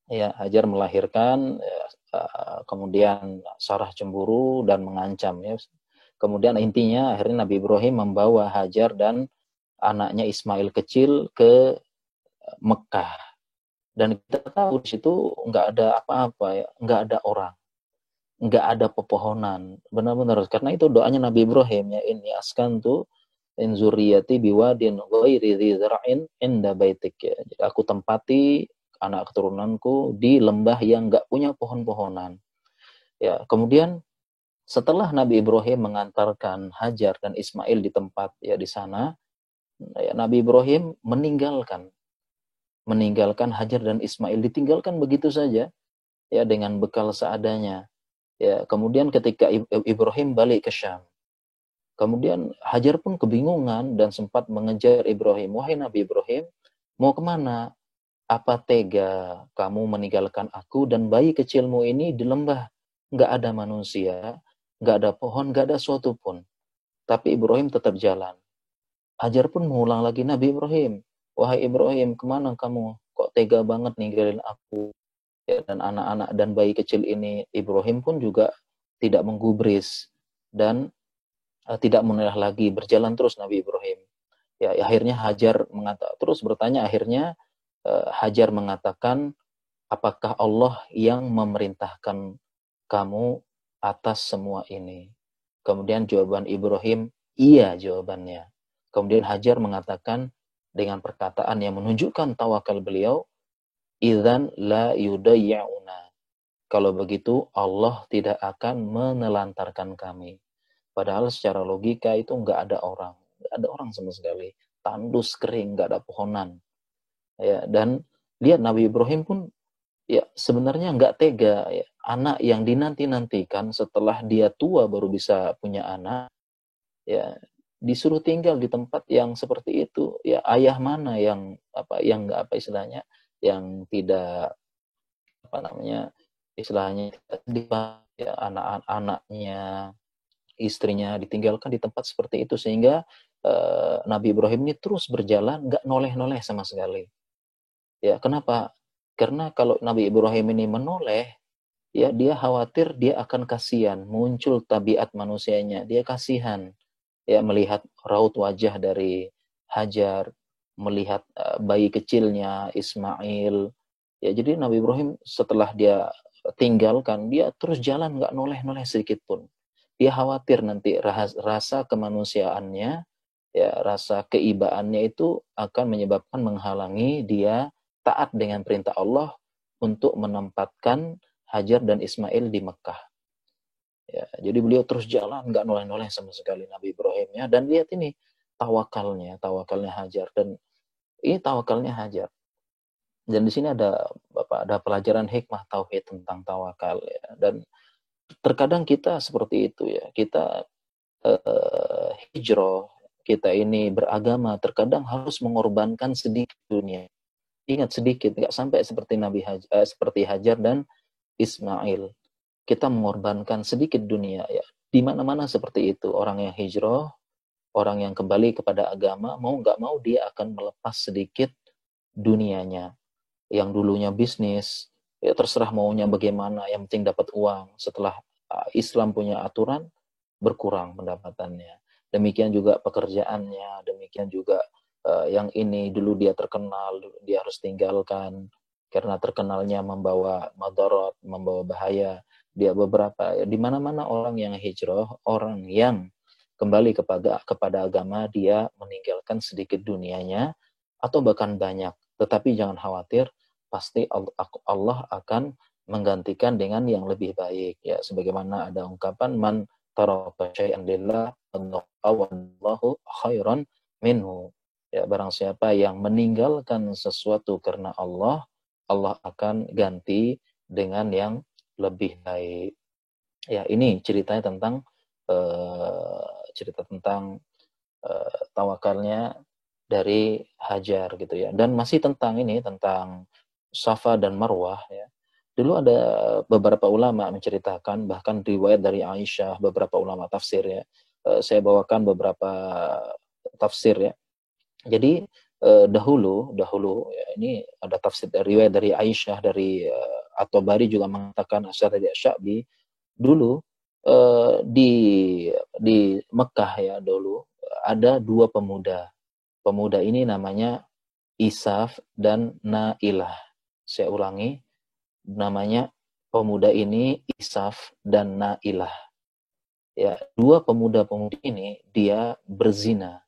Ya, Hajar melahirkan, kemudian Sarah cemburu dan mengancam ya. Kemudian intinya akhirnya Nabi Ibrahim membawa Hajar dan anaknya Ismail kecil ke Mekah. Dan kita tahu di situ nggak ada apa-apa ya, nggak ada orang, nggak ada pepohonan, benar-benar, karena itu doanya Nabi Ibrahim ya, ini askantu in zuriyati biwadin ghairi dzi zar'in inda baitik ya. Jadi aku tempati anak keturunanku di lembah yang nggak punya pohon-pohonan. Ya, kemudian setelah Nabi Ibrahim mengantarkan Hajar dan Ismail di tempat ya di sana, ya, Nabi Ibrahim meninggalkan Hajar dan Ismail, ditinggalkan begitu saja ya, dengan bekal seadanya. Ya, kemudian ketika Ibrahim balik ke Syam, kemudian Hajar pun kebingungan dan sempat mengejar Ibrahim. Wahai Nabi Ibrahim, mau kemana? Apa tega kamu meninggalkan aku dan bayi kecilmu ini di lembah? Nggak ada manusia, nggak ada pohon, nggak ada suatu pun. Tapi Ibrahim tetap jalan. Hajar pun mengulang lagi, Nabi Ibrahim, wahai Ibrahim, kemana kamu? Kok tega banget ninggalin aku? Ya, dan anak-anak dan bayi kecil ini. Ibrahim pun juga tidak menggubris dan tidak menoleh lagi, berjalan terus Nabi Ibrahim. Ya, akhirnya Hajar bertanya, akhirnya Hajar mengatakan, apakah Allah yang memerintahkan kamu atas semua ini? Kemudian jawaban Ibrahim, iya jawabannya. Kemudian Hajar mengatakan dengan perkataan yang menunjukkan tawakal beliau, idzan la yudayya'una. Kalau begitu Allah tidak akan menelantarkan kami. Padahal secara logika itu nggak ada orang, nggak ada orang sama sekali, tandus kering, nggak ada pohonan. Ya, dan lihat Nabi Ibrahim pun ya sebenarnya nggak tega ya. Anak yang dinanti-nantikan setelah dia tua baru bisa punya anak, ya disuruh tinggal di tempat yang seperti itu. Ya ayah mana yang nggak apa istilahnya, yang tidak apa namanya istilahnya ya anak-anaknya, istrinya ditinggalkan di tempat seperti itu, sehingga Nabi Ibrahim ini terus berjalan nggak noleh-noleh sama sekali. Ya kenapa? Karena kalau Nabi Ibrahim ini menoleh, ya dia khawatir dia akan kasihan, muncul tabiat manusianya, dia kasihan ya melihat raut wajah dari Hajar, melihat bayi kecilnya Ismail. Ya jadi Nabi Ibrahim setelah dia tinggalkan, dia terus jalan nggak noleh-noleh sedikit pun. Dia khawatir nanti rasa kemanusiaannya, ya rasa keibaannya itu akan menyebabkan menghalangi dia taat dengan perintah Allah untuk menempatkan Hajar dan Ismail di Mekah. Ya, jadi beliau terus jalan, nggak noleh-noleh sama sekali Nabi Ibrahimnya. Dan lihat ini tawakalnya Hajar. Dan ini tawakalnya Hajar. Dan di sini ada pelajaran hikmah tauhid tentang tawakal ya. Dan terkadang kita seperti itu ya. Kita hijrah, kita ini beragama, terkadang harus mengorbankan sedikit dunia. Ingat sedikit, nggak sampai seperti seperti Hajar dan Ismail. Kita mengorbankan sedikit dunia ya. Di mana-mana seperti itu. Orang yang hijrah, orang yang kembali kepada agama, mau nggak mau dia akan melepas sedikit dunianya. Yang dulunya bisnis, ya terserah maunya bagaimana, yang penting dapat uang. Setelah Islam punya aturan, berkurang pendapatannya. Demikian juga pekerjaannya, demikian juga yang ini dulu dia terkenal, dia harus tinggalkan karena terkenalnya membawa madarat, membawa bahaya. Dia beberapa di mana-mana orang yang hijrah, orang yang kembali kepada agama, dia meninggalkan sedikit dunianya atau bahkan banyak. Tetapi jangan khawatir, pasti Allah akan menggantikan dengan yang lebih baik ya, sebagaimana ada ungkapan man taraka syai'an lillah wallahu khairan minhu. Ya, barang siapa yang meninggalkan sesuatu karena Allah, Allah akan ganti dengan yang lebih baik. Ya, ini ceritanya tentang tawakalnya dari Hajar gitu ya. Dan masih tentang ini, tentang Safa dan Marwah ya. Dulu ada beberapa ulama menceritakan, bahkan riwayat dari Aisyah, beberapa ulama tafsir ya. Saya bawakan beberapa tafsir ya. Jadi dahulu ya, ini ada tafsir dari riwayat dari Aisyah, dari At-Tabari juga mengatakan asal dari Asy-Sya'bi. Dulu di Mekah ya, dulu ada dua pemuda. Pemuda ini namanya Isaf dan Nailah. Saya ulangi, namanya pemuda ini Isaf dan Nailah. Ya, dua pemuda-pemudi ini dia berzina.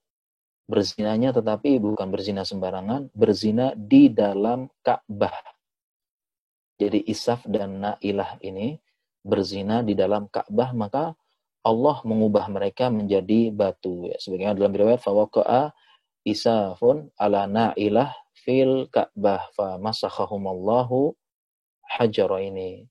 Berzinanya tetapi bukan berzina sembarangan, berzina di dalam Ka'bah. Jadi Isaf dan Nailah ini berzina di dalam Ka'bah, maka Allah mengubah mereka menjadi batu. Ya, sebagaimana dalam riwayat fawaqa'a Isafun ala Nailah fil Ka'bah fa masakhahumallahu hajara ini.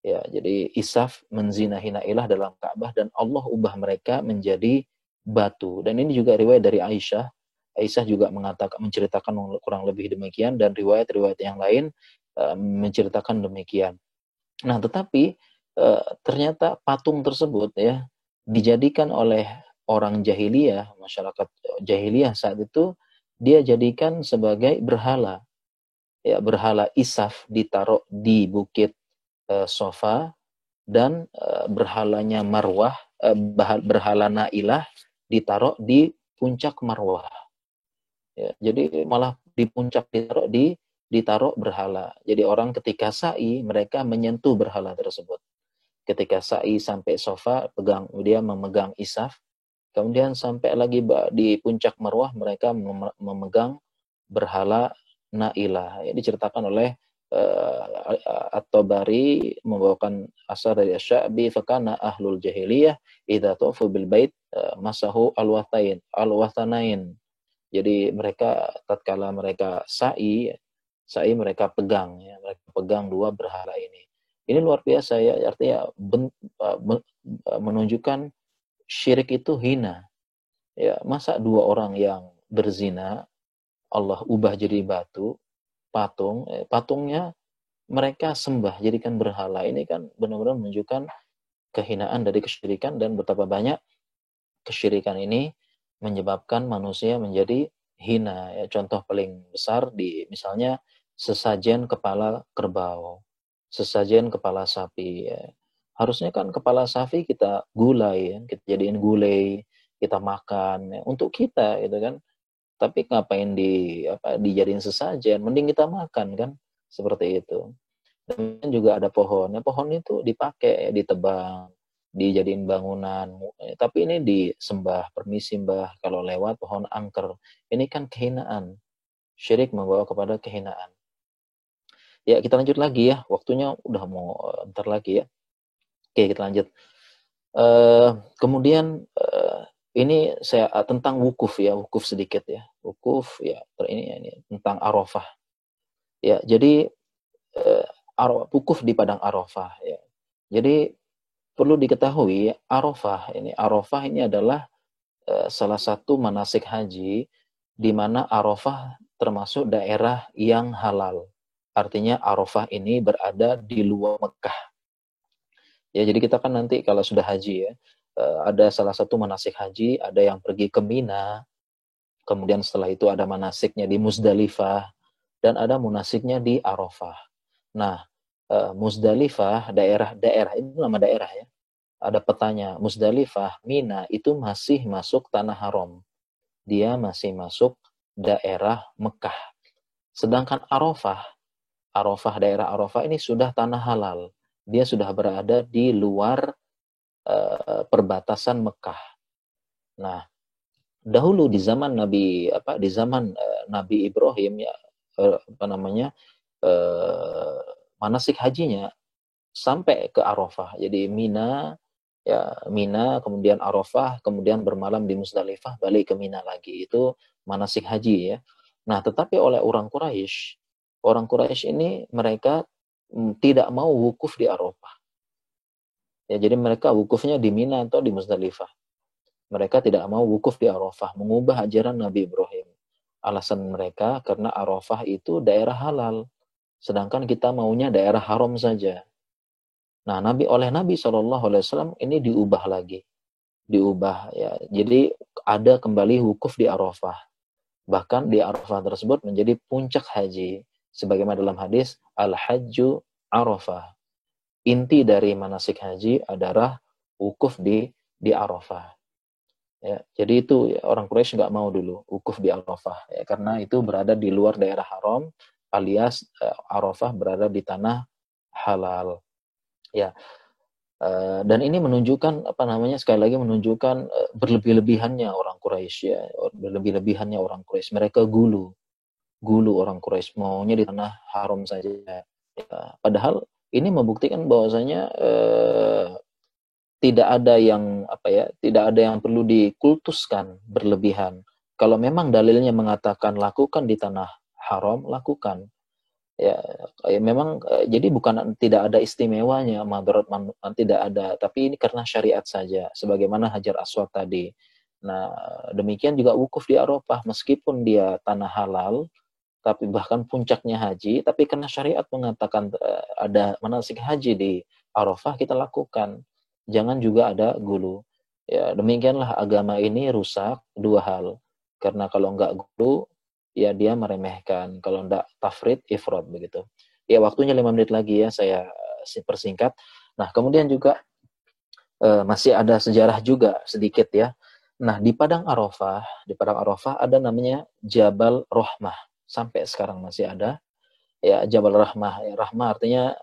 Ya, jadi Isaf menzinahi Nailah dalam Ka'bah dan Allah ubah mereka menjadi batu. Dan ini juga riwayat dari Aisyah. Aisyah juga menceritakan kurang lebih demikian, dan riwayat-riwayat yang lain menceritakan demikian. Nah, tetapi ternyata patung tersebut ya dijadikan oleh orang jahiliyah, masyarakat jahiliyah saat itu, dia jadikan sebagai berhala. Ya, berhala Isaf ditaruh di bukit Sofa, dan berhalanya Marwah, berhala Nailah ditaruh di puncak Marwah. Ya, jadi malah di puncak ditaruh berhala. Jadi orang ketika sa'i, mereka menyentuh berhala tersebut. Ketika sa'i sampai Sofa, dia memegang Isaf. Kemudian sampai lagi di puncak Marwah, mereka memegang berhala Nailah. Ya, diceritakan oleh At-Tabari membawakan asar dari Asy-Sya'bi, fakana ahlul jahiliyah idza tawafu bil bait masahu al-wathanain. Jadi mereka tatkala mereka sa'i mereka pegang ya, mereka pegang dua berhala ini. Ini luar biasa ya, artinya menunjukkan syirik itu hina. Ya, masa dua orang yang berzina Allah ubah jadi batu, patungnya mereka sembah jadikan berhala. Ini kan benar-benar menunjukkan kehinaan dari kesyirikan, dan betapa banyak kesyirikan ini menyebabkan manusia menjadi hina. Ya, contoh paling besar di misalnya sesajen kepala kerbau, sesajen kepala sapi. Ya. Harusnya kan kepala sapi kita gulai, ya. Kita jadiin gulai, kita makan ya, untuk kita gitu kan. Tapi ngapain dijadiin sesajen? Mending kita makan kan, seperti itu. Dan juga ada pohon. Nah, pohon itu dipakai, ditebang, dijadiin bangunan. Tapi ini disembah, permisi mbah, kalau lewat pohon angker. Ini kan kehinaan. Syirik membawa kepada kehinaan. Ya, kita lanjut lagi ya. Waktunya udah mau ntar lagi ya. Oke, kita lanjut. Kemudian ini saya tentang wukuf ya, wukuf sedikit ya. Wukuf ya, ini tentang Arafah. Ya, jadi wukuf di padang Arafah ya. Jadi perlu diketahui Arafah ini adalah salah satu manasik haji di mana Arafah termasuk daerah yang halal. Artinya Arafah ini berada di luar Mekah. Ya, jadi kita kan nanti kalau sudah haji ya, ada salah satu manasik haji, ada yang pergi ke Mina, kemudian setelah itu ada manasiknya di Muzdalifah, dan ada munasiknya di Arafah. Nah, Muzdalifah, daerah itu nama daerah ya. Ada petanya, Muzdalifah, Mina itu masih masuk tanah haram. Dia masih masuk daerah Mekah. Sedangkan daerah Arafah ini sudah tanah halal. Dia sudah berada di luar perbatasan Mekah. Nah, dahulu di zaman Nabi Ibrahim ya, manasik hajinya sampai ke Arafah. Jadi Mina, kemudian Arafah, kemudian bermalam di Muzdalifah, balik ke Mina lagi. Itu manasik haji ya. Nah, tetapi oleh orang Quraisy ini mereka tidak mau wukuf di Arafah. Ya, jadi mereka wukufnya di Mina atau di Muzdalifah. Mereka tidak mau wukuf di Arafah, mengubah ajaran Nabi Ibrahim. Alasan mereka karena Arafah itu daerah halal, sedangkan kita maunya daerah haram saja. Nah, oleh Nabi SAW ini diubah lagi. Diubah ya. Jadi ada kembali wukuf di Arafah. Bahkan di Arafah tersebut menjadi puncak haji. Sebagaimana dalam hadis, Al-Hajju Arafah. Inti dari manasik haji adalah wukuf di Arafah. Ya, jadi itu ya, orang Quraisy nggak mau dulu wukuf di Arafah ya, karena itu berada di luar daerah haram, alias Arafah berada di tanah halal. Ya, dan ini menunjukkan sekali lagi menunjukkan berlebih-lebihannya orang Quraisy ya, berlebih-lebihannya orang Quraisy. Mereka gulu orang Quraisy, maunya di tanah haram saja. Ya, padahal ini membuktikan bahwasanya tidak ada yang perlu dikultuskan berlebihan. Kalau memang dalilnya mengatakan lakukan di tanah haram, lakukan. Ya, memang jadi bukan tidak ada istimewanya, madarat tidak ada, tapi ini karena syariat saja, sebagaimana Hajar Aswad tadi. Nah, demikian juga wukuf di Arafah, meskipun dia tanah halal, tapi bahkan puncaknya haji, tapi karena syariat mengatakan ada manasik haji di Arafah, kita lakukan. Jangan juga ada gulu. Ya, demikianlah agama ini rusak dua hal. Karena kalau enggak gulu, ya dia meremehkan. Kalau enggak tafrid, ifrad begitu. Ya, waktunya 5 menit lagi ya, saya persingkat. Nah, kemudian juga masih ada sejarah juga sedikit ya. Nah, di Padang Arafah ada namanya Jabal Rahmah. Sampai sekarang masih ada. Ya, Jabal Rahmah. Ya, Rahmah artinya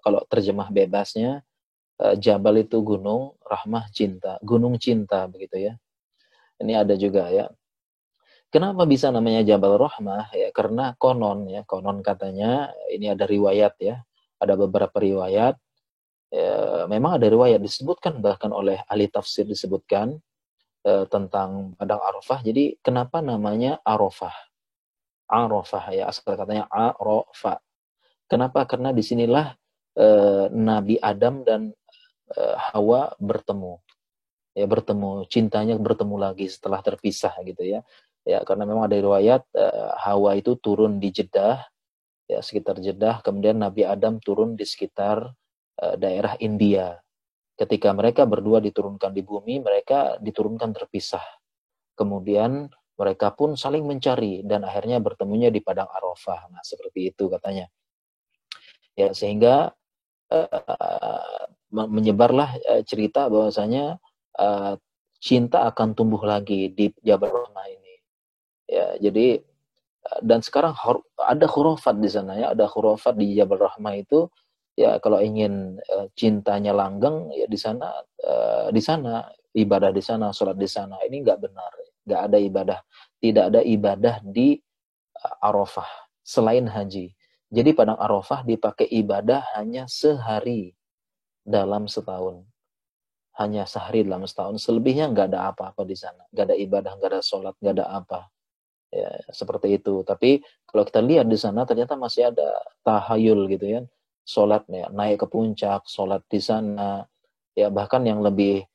kalau terjemah bebasnya, Jabal itu gunung, Rahmah cinta, gunung cinta begitu ya. Ini ada juga ya. Kenapa bisa namanya Jabal Rahmah? Ya karena konon katanya ini ada riwayat ya, ada beberapa riwayat. Ya, memang ada riwayat disebutkan bahkan oleh ahli tafsir disebutkan tentang padang Arafah. Jadi kenapa namanya Arafah? Arafah ya asal katanya Arafah. Kenapa? Karena disinilah Nabi Adam dan Hawa bertemu. Ya bertemu, cintanya bertemu lagi setelah terpisah gitu ya. Ya karena memang ada riwayat Hawa itu turun di Jeddah, ya sekitar Jeddah, kemudian Nabi Adam turun di sekitar daerah India. Ketika mereka berdua diturunkan di bumi, mereka diturunkan terpisah. Kemudian mereka pun saling mencari dan akhirnya bertemunya di padang Arafah. Nah, seperti itu katanya. Ya, sehingga menyebarlah cerita bahwasanya cinta akan tumbuh lagi di Jabal Rahmah ini. Ya, jadi dan sekarang ada khurafat di sana ya, ada khurafat di Jabal Rahmah itu ya kalau ingin cintanya langgeng ya di sana ibadah di sana, sholat di sana. Ini nggak benar, nggak ada ibadah, tidak ada ibadah di Arafah selain haji. Jadi padang Arafah dipakai ibadah hanya sehari dalam setahun. Hanya sehari dalam setahun. Selebihnya nggak ada apa-apa di sana. Nggak ada ibadah, nggak ada sholat, nggak ada apa. Ya, seperti itu. Tapi kalau kita lihat di sana ternyata masih ada tahayul gitu ya. Sholat ya, naik ke puncak, sholat di sana. Ya bahkan yang lebih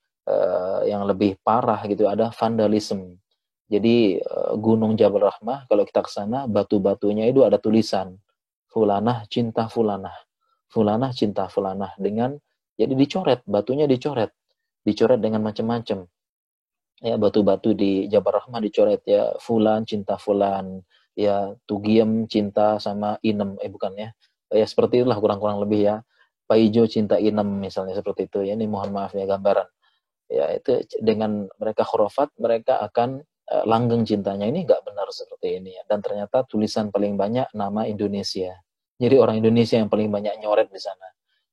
parah gitu ada vandalisme. Jadi Gunung Jabal Rahmah kalau kita ke sana batu-batunya itu ada tulisan Fulanah cinta Fulanah. Fulanah cinta Fulanah dengan jadi dicoret, batunya dicoret. Dicoret dengan macam-macam. Ya batu-batu di Jabal Rahmah dicoret ya Fulan cinta Fulan, ya Tugiem cinta sama Inem bukan ya. Ya seperti itulah kurang-kurang lebih ya. Paijo cinta Inem misalnya seperti itu ya. Ini mohon maaf ya gambaran. Ya itu dengan mereka khurafat mereka akan langgeng cintanya. Ini nggak benar seperti ini ya. Dan ternyata tulisan paling banyak nama Indonesia. Jadi orang Indonesia yang paling banyak nyoret di sana.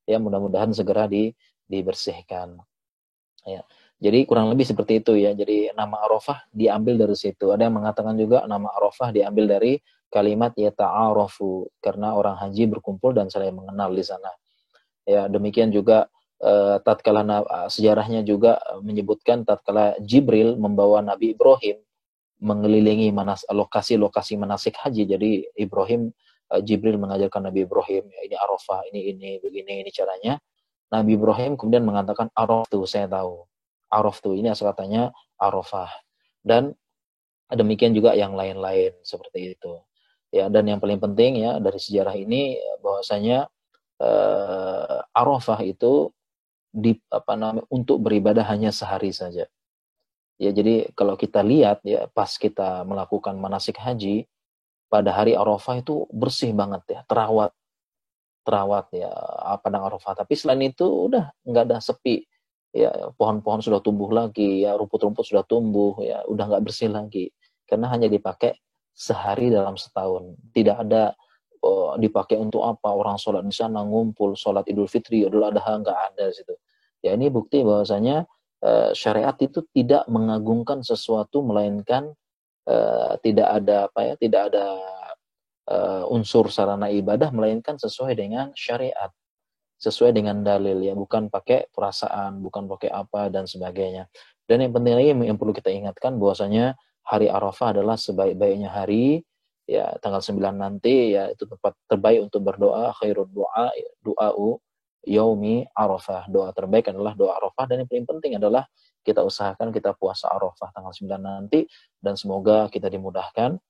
Ya mudah-mudahan segera dibersihkan. Ya. Jadi kurang lebih seperti itu ya. Jadi nama Arafah diambil dari situ. Ada yang mengatakan juga nama Arafah diambil dari kalimat yata'arafu karena orang haji berkumpul dan saling mengenal di sana. Ya, demikian juga tatkala sejarahnya juga menyebutkan tatkala Jibril membawa Nabi Ibrahim mengelilingi lokasi-lokasi manasik haji. Jadi Ibrahim Jibril mengajarkan Nabi Ibrahim ya, ini Arafah, ini begini, ini caranya. Nabi Ibrahim kemudian mengatakan Araftu, saya tahu. Araftu ini asal katanya Arafah. Dan demikian juga yang lain-lain seperti itu. Ya, dan yang paling penting ya dari sejarah ini bahwasanya Arafah itu untuk beribadah hanya sehari saja. Ya, jadi kalau kita lihat ya pas kita melakukan manasik haji pada hari Arafah itu bersih banget ya, terawat ya padang Arafah. Tapi selain itu udah nggak ada sepi. Ya pohon-pohon sudah tumbuh lagi, ya rumput-rumput sudah tumbuh, ya udah nggak bersih lagi. Karena hanya dipakai sehari dalam setahun. Tidak ada dipakai untuk apa orang sholat di sana ngumpul sholat Idul Fitri, Idul Adha nggak ada situ. Ya ini bukti bahwasanya syariat itu tidak mengagungkan sesuatu melainkan tidak ada tidak ada unsur sarana ibadah melainkan sesuai dengan syariat, sesuai dengan dalil ya, bukan pakai perasaan, bukan pakai apa dan sebagainya. Dan yang penting lagi yang perlu kita ingatkan bahwasanya hari Arafah adalah sebaik-baiknya hari ya, tanggal 9 nanti ya itu tempat terbaik untuk berdoa, khairul du'a'u yaumi Arafah. Doa terbaik adalah doa Arafah dan yang paling penting adalah kita usahakan kita puasa Arafah tanggal 9 nanti dan semoga kita dimudahkan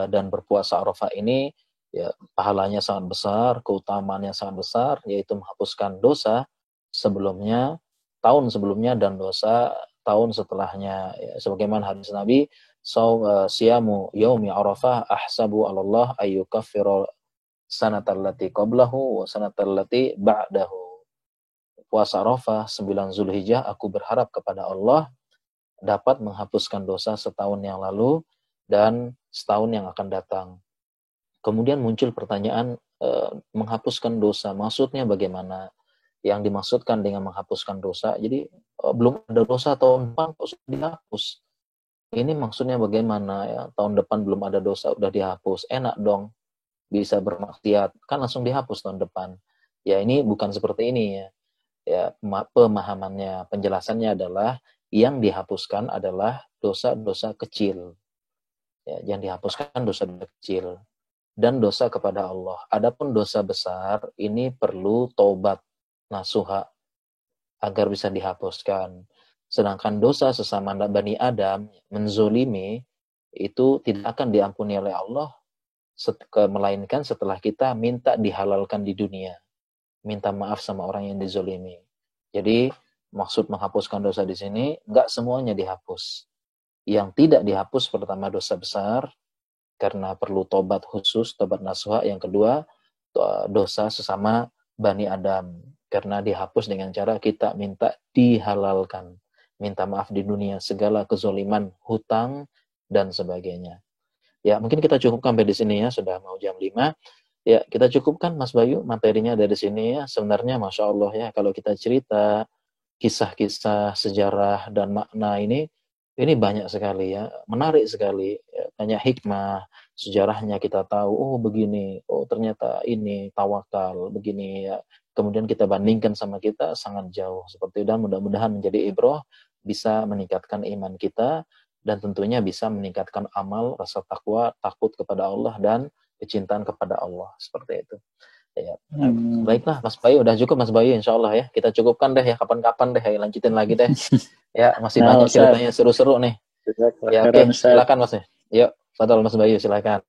dan berpuasa Arafah ini ya pahalanya sangat besar, keutamaannya sangat besar, yaitu menghapuskan dosa sebelumnya, tahun sebelumnya dan dosa tahun setelahnya. Ya, sebagaimana hadis Nabi, siyamu yaumi Arafah ahsabu 'ala Allah ayyukaffiru sanatallati qablahu wa sanatallati ba'dahu. Puasa Arafah 9 Zulhijjah aku berharap kepada Allah dapat menghapuskan dosa setahun yang lalu dan setahun yang akan datang. Kemudian muncul pertanyaan menghapuskan dosa, maksudnya bagaimana? Yang dimaksudkan dengan menghapuskan dosa, jadi belum ada dosa tahun depan kok sudah dihapus. Ini maksudnya bagaimana ya? Tahun depan belum ada dosa udah dihapus. Enak dong bisa bermaksiat. Kan langsung dihapus tahun depan. Ya ini bukan seperti ini ya. Ya pemahamannya, penjelasannya adalah yang dihapuskan adalah dosa-dosa kecil. Ya, yang dihapuskan dosa-dosa kecil dan dosa kepada Allah. Adapun dosa besar ini perlu taubat nasuha agar bisa dihapuskan. Sedangkan dosa sesama Bani Adam, menzolimi, itu tidak akan diampuni oleh Allah, melainkan setelah kita minta dihalalkan di dunia. Minta maaf sama orang yang dizolimi. Jadi, maksud menghapuskan dosa di sini, nggak semuanya dihapus. Yang tidak dihapus pertama dosa besar, karena perlu tobat khusus, tobat nasuha. Yang kedua, dosa sesama Bani Adam, karena dihapus dengan cara kita minta dihalalkan, minta maaf di dunia segala kezoliman, hutang dan sebagainya. Ya, mungkin kita cukupkan sampai di sini ya, sudah mau jam 5. Ya, kita cukupkan Mas Bayu materinya dari sini ya. Sebenarnya Masya Allah ya, kalau kita cerita kisah-kisah sejarah dan makna ini banyak sekali ya, menarik sekali, ya, banyak hikmah, sejarahnya kita tahu, oh begini, oh ternyata ini tawakal, begini ya. Kemudian kita bandingkan sama kita sangat jauh seperti itu, dan mudah-mudahan menjadi ibrah, bisa meningkatkan iman kita, dan tentunya bisa meningkatkan amal, rasa takwa, takut kepada Allah, dan kecintaan kepada Allah, seperti itu. Ya. Baiklah Mas Bayu, udah cukup Mas Bayu, insya Allah ya. Kita cukupkan deh ya, kapan-kapan deh, ya, lanjutin lagi deh. Ya, masih banyak ceritanya seru-seru nih. Ya, oke, silakan Mas. Yuk, Fadal Mas Bayu, silakan.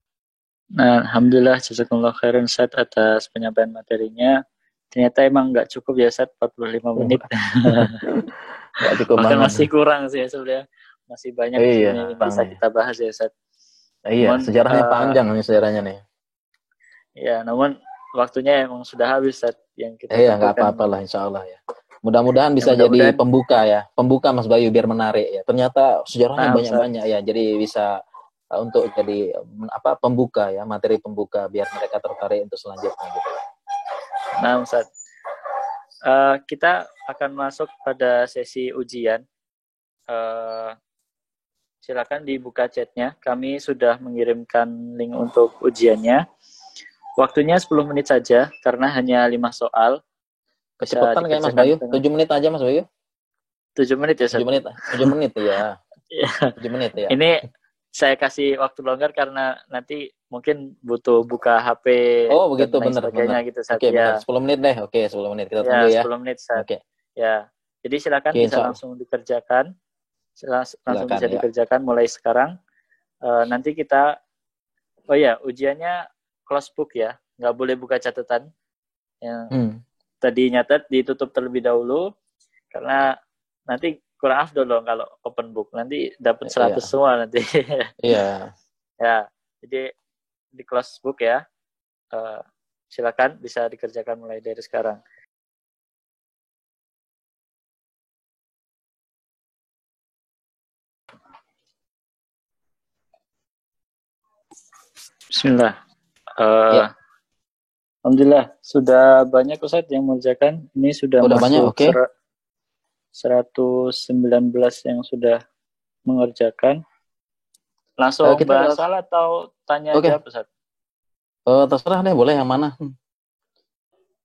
Nah, alhamdulillah jazakumullah khairan Ustaz atas penyampaian materinya. Ternyata emang nggak cukup ya Ustaz 45 menit. Nggak cukup bahkan banget. Masih kurang sih sebenarnya. Masih banyak yang bisa kita bahas ya Ustaz. Iya, namun, sejarahnya panjang nih sejarahnya nih. Ya, namun waktunya emang sudah habis Ustaz yang kita nggak apa-apa lah insya Allah ya. Mudah-mudahan bisa jadi pembuka ya. Pembuka Mas Bayu biar menarik ya. Ternyata sejarahnya banyak-banyak ya. Jadi bisa untuk jadi pembuka ya, materi pembuka biar mereka tertarik untuk selanjutnya gitu. Nah, Ustaz. Kita akan masuk pada sesi ujian. Silakan dibuka chatnya. Kami sudah mengirimkan link untuk ujiannya. Waktunya 10 menit saja karena hanya 5 soal. Kecepatan kayak Mas Bayu, 7 menit aja Mas Bayu. 7 menit ya, 7 menit ya. 7 menit ya. Ini saya kasih waktu longgar karena nanti mungkin butuh buka HP. Oh, begitu, benar. Gitu, Oke, benar. 10 menit deh. Oke, 10 menit. Kita tunggu ya. 10 menit, Oke. Ya. Jadi silakan bisa langsung dikerjakan. Langsung bisa dikerjakan mulai sekarang. Nanti kita ujiannya close book ya. Nggak boleh buka catatan. Tadi nyatet ditutup terlebih dahulu karena nanti kurang afdol dong kalau open book. Nanti dapat 100 semua nanti. Iya. Ya, jadi di close book ya. Silakan bisa dikerjakan mulai dari sekarang. Bismillah. Alhamdulillah sudah banyak Ustaz yang mengerjakan. Ini sudah masuk banyak, 119 yang sudah mengerjakan. Langsung bahas soal atau tanya jawab Ustaz? Terserah deh, boleh yang mana.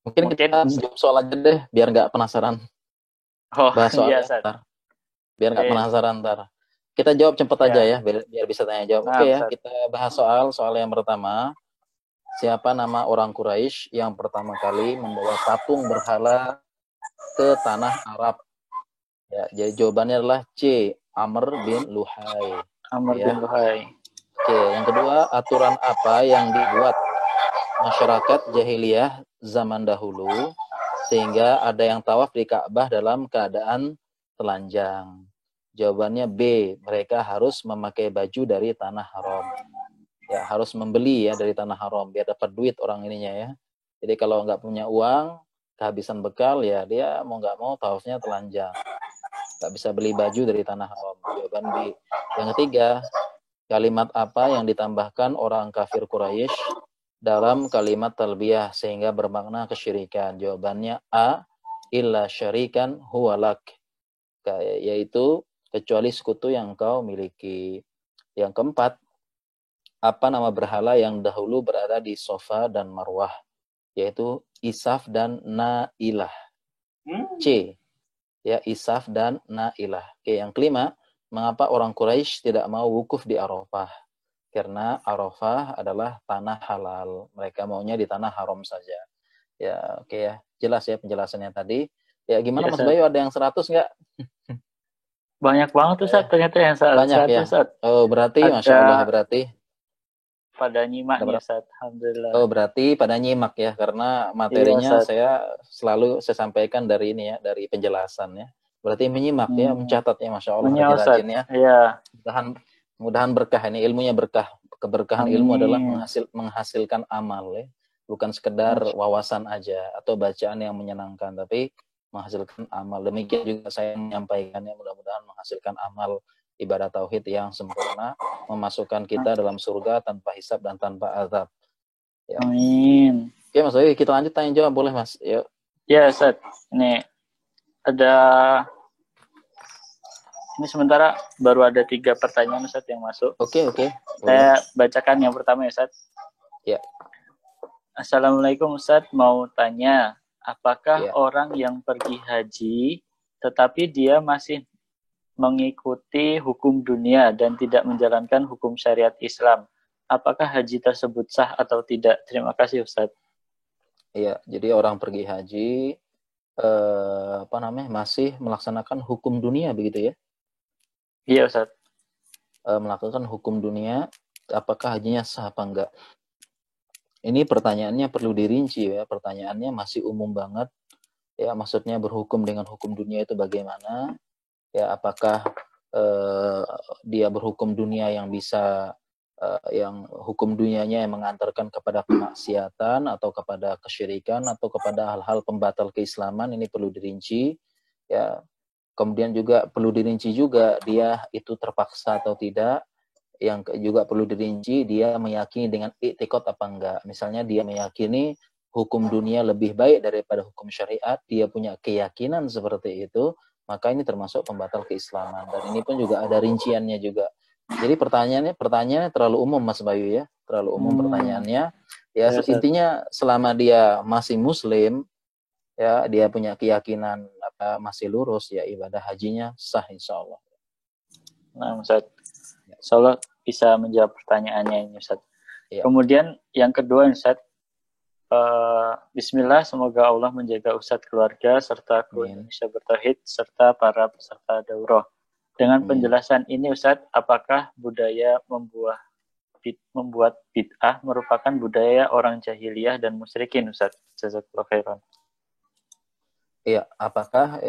Mungkin kita jawab soal aja deh, biar nggak penasaran. Bahas soal biar nggak penasaran ntar. Kita jawab cepat aja ya, biar bisa tanya jawab. Oke ya, kita bahas soal yang pertama. Siapa nama orang Quraisy yang pertama kali membawa patung berhala ke tanah Arab? Ya, jadi jawabannya adalah C. Amr bin Luhai. Bin Luhai. Oke, yang kedua, aturan apa yang dibuat masyarakat jahiliyah zaman dahulu sehingga ada yang tawaf di Ka'bah dalam keadaan telanjang? Jawabannya B. Mereka harus memakai baju dari tanah haram. Ya, harus membeli ya dari tanah haram biar dapat duit orang ininya ya. Jadi kalau nggak punya uang, kehabisan bekal ya dia mau nggak mau tawafnya telanjang. Nggak bisa beli baju dari tanah haram. Jawaban B. Yang ketiga, kalimat apa yang ditambahkan orang kafir Quraisy dalam kalimat talbiyah sehingga bermakna kesyirikan? Jawabannya A. Illa syarikan huwalak. Yaitu kecuali sekutu yang engkau miliki. Yang keempat, apa nama berhala yang dahulu berada di Safa dan Marwah, yaitu Isaf dan Nailah. C, ya, Isaf dan Nailah. Oke, yang kelima, mengapa orang Quraisy tidak mau wukuf di Arafah? Karena Arafah adalah tanah halal. Mereka maunya di tanah haram saja. Ya, oke ya. Jelas ya penjelasannya tadi. Ya, gimana Mas Bayu, ada yang 100 nggak? Banyak banget tuh, Ustaz. Ternyata yang 100. Banyak ya? Ustaz. Oh, berarti Masya Allah, berarti pada nyimak nih, Ustaz. Alhamdulillah. Oh, berarti pada nyimak ya, karena materinya saya selalu sampaikan dari ini ya, dari penjelasan ya. Berarti menyimak ya, mencatat ya, Masya Allah, rajin ya. Iya. Mudahan berkah ini, ilmunya berkah. Keberkahan ilmu adalah menghasilkan amal ya. Bukan sekedar wawasan aja atau bacaan yang menyenangkan, tapi menghasilkan amal. Demikian juga saya menyampaikannya, mudah-mudahan menghasilkan amal ibadah tauhid yang sempurna, memasukkan kita dalam surga tanpa hisab dan tanpa azab. Ya. Amin. Oke Mas Bayu, kita lanjut tanya jawab, boleh Mas? Yuk. Ya Ustaz, ini sementara baru ada 3 pertanyaan Ustaz yang masuk. Oke. Saya bacakan yang pertama ya Ustaz. Ya. Assalamualaikum Ustaz, mau tanya, apakah orang yang pergi haji tetapi dia masih mengikuti hukum dunia dan tidak menjalankan hukum syariat Islam, apakah haji tersebut sah atau tidak? Terima kasih Ustaz. Iya, jadi orang pergi haji masih melaksanakan hukum dunia begitu ya? Iya Ustaz. Melakukan hukum dunia, apakah hajinya sah apa enggak? Ini pertanyaannya perlu dirinci ya, pertanyaannya masih umum banget. Ya, maksudnya berhukum dengan hukum dunia itu bagaimana? Ya, apakah dia berhukum dunia yang bisa yang hukum dunianya yang mengantarkan kepada kemaksiatan atau kepada kesyirikan atau kepada hal-hal pembatal keislaman, ini perlu dirinci ya. Kemudian juga perlu dirinci juga dia itu terpaksa atau tidak. Yang juga perlu dirinci, dia meyakini dengan i'tiqad apa enggak. Misalnya dia meyakini hukum dunia lebih baik daripada hukum syariat, dia punya keyakinan seperti itu, maka ini termasuk pembatal keislaman. Dan ini pun juga ada rinciannya juga. Jadi pertanyaannya terlalu umum Mas Bayu ya, terlalu umum pertanyaannya. Ya, intinya selama dia masih muslim, ya dia punya keyakinan masih lurus, ya ibadah hajinya sah insya Allah. Nah Ustaz, insya Allah bisa menjawab pertanyaannya ini Ustaz. Ya. Kemudian yang kedua Ustaz, Bismillah, semoga Allah menjaga Ustaz, keluarga, serta Indonesia bertauhid, serta para peserta daurah. Dengan penjelasan ini Ustaz, apakah budaya membuat bid'ah merupakan budaya orang jahiliyah dan musyrikin Ustaz? Jazakallahu khairan. Iya, apakah